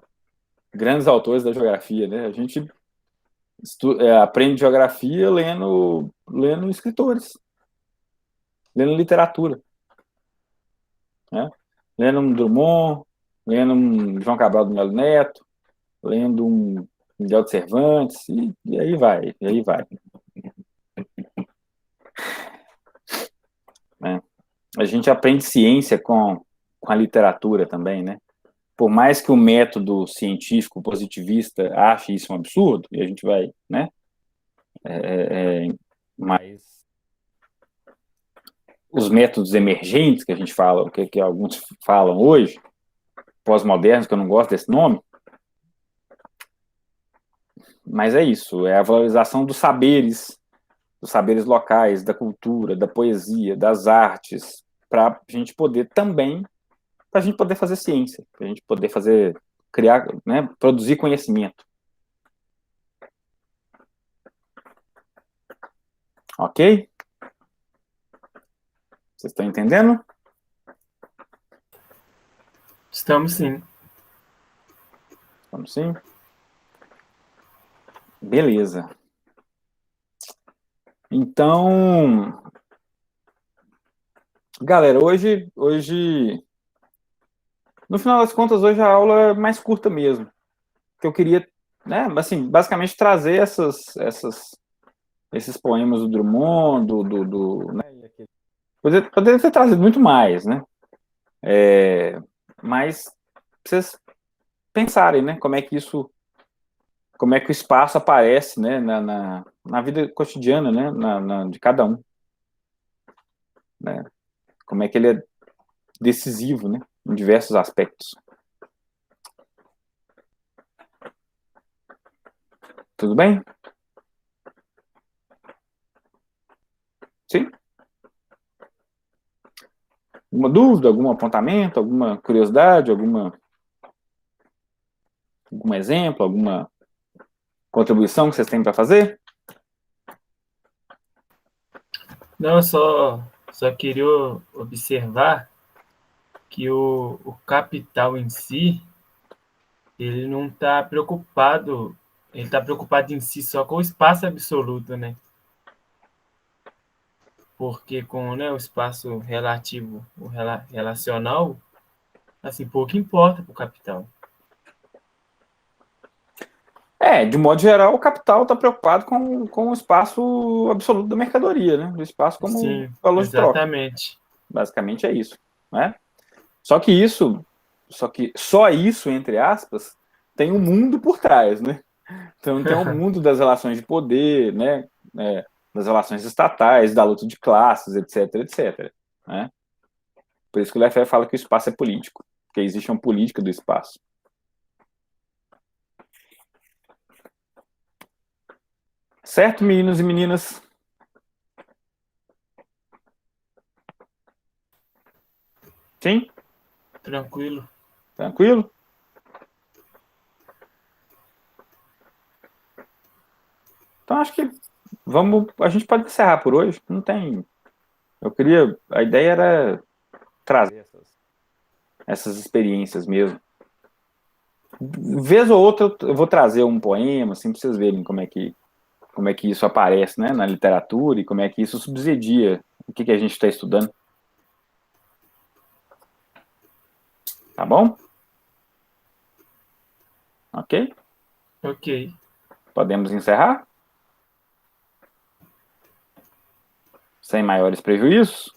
grandes autores da geografia, né, a gente aprende geografia lendo escritores, lendo literatura, né? Lendo um Drummond, lendo um João Cabral do Melo Neto, lendo um Miguel de Cervantes, e aí vai, e aí vai. Né? A gente aprende ciência com a literatura também, né? Por mais que o método científico positivista ache isso um absurdo, e a gente vai, né? Mas os métodos emergentes que a gente fala, que alguns falam hoje, pós-modernos, que eu não gosto desse nome, mas é isso, é a valorização dos saberes locais, da cultura, da poesia, das artes, para a gente poder também, para a gente poder fazer ciência, para a gente poder criar, né, produzir conhecimento. Ok? Vocês estão entendendo? Estamos sim. Vamos sim? Beleza. Então, galera, hoje, no final das contas, hoje a aula é mais curta mesmo. Que eu queria, né, assim, basicamente trazer esses poemas do Drummond, né, poderia ter trazido muito mais, né? Mas pra vocês pensarem, né, como é que o espaço aparece, né, na vida cotidiana, né, de cada um, né? Como é que ele é decisivo, né, em diversos aspectos. Tudo bem? Sim? Alguma dúvida, algum apontamento, alguma curiosidade, algum exemplo, alguma contribuição que vocês têm para fazer? Não, só queria observar que o capital em si, ele não está preocupado, ele está preocupado em si só com o espaço absoluto, né? Porque com, né, o espaço relativo, relacional, assim, pouco importa para o capital. De modo geral, o capital está preocupado com o espaço absoluto da mercadoria, né? O espaço como Sim, valor de troca. exatamente. Basicamente é isso, né? Só que só isso, entre aspas, tem um mundo por trás, né? Então tem um mundo das relações de poder, né? Das relações estatais, da luta de classes, etc, etc. Né? Por isso que o Lefebvre fala que o espaço é político, porque existe uma política do espaço. Certo, meninos e meninas? Sim? Tranquilo. Tranquilo? Então acho que a gente pode encerrar por hoje. Não tem. A ideia era trazer essas experiências mesmo. Vez ou outra eu vou trazer um poema, assim, para vocês verem como é que isso aparece, né, na literatura e como é que isso subsidia o que a gente está estudando. Tá bom? Ok? Ok. Podemos encerrar? Sem maiores prejuízos?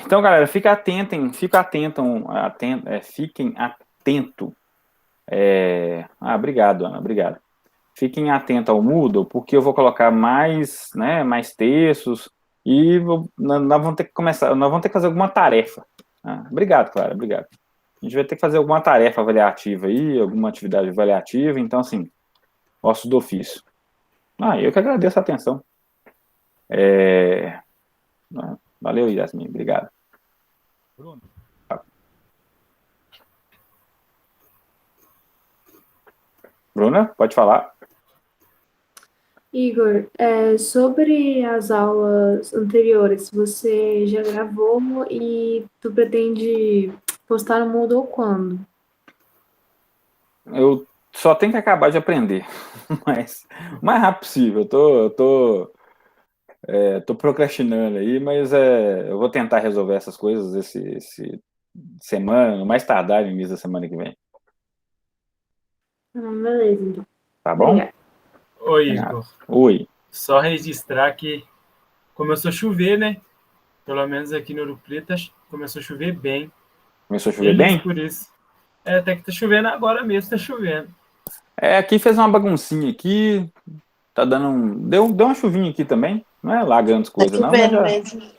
Então, galera, fiquem atentos. Obrigado, Ana, obrigado. Fiquem atentos ao Moodle, porque eu vou colocar mais, né, mais textos e nós vamos ter que começar, nós vamos ter que fazer alguma tarefa. Obrigado, Clara, obrigado. A gente vai ter que fazer alguma tarefa avaliativa aí, alguma atividade avaliativa, então, assim, posso do ofício. Eu que agradeço a atenção. Valeu, Yasmin, obrigado. Bruno. Bruna, pode falar. Igor, sobre as aulas anteriores, você já gravou e tu pretende postar no Moodle quando? Eu só tenho que acabar de aprender, mas o mais rápido possível. Tô procrastinando aí, mas eu vou tentar resolver essas coisas esse semana, no mais tardar no início da semana que vem. Beleza, então. Tá bom? Obrigada. Oi, Igor. Oi. Só registrar que começou a chover, né? Pelo menos aqui no Ouro Preto começou a chover bem. Começou a chover Feliz bem? por isso. Até que tá chovendo agora mesmo, tá chovendo. Aqui fez uma baguncinha aqui, tá dando deu uma chuvinha aqui também, não é lá grandes Tá coisas não, mas chovendo mesmo.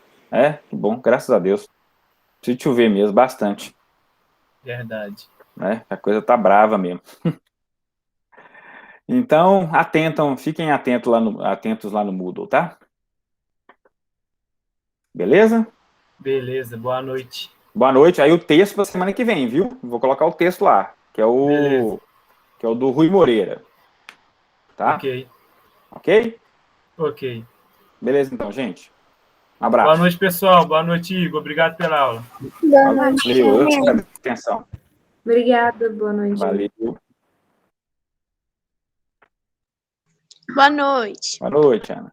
que bom, graças a Deus. Precisa chover mesmo, bastante, Verdade. né? A coisa tá brava mesmo. Então, fiquem atentos lá no Moodle, tá? Beleza? Beleza, boa noite. Boa noite. Aí o texto para semana que vem, viu? Vou colocar o texto lá, Beleza. que é o do Rui Moreira. Tá? Ok. Ok? Ok. Beleza, então, gente. Um Boa abraço. noite, pessoal. Boa noite, Igor. Obrigado pela aula. Boa noite. Valeu, eu que agradeço a atenção. Obrigada, boa noite. Valeu. Boa noite. Boa noite, Ana.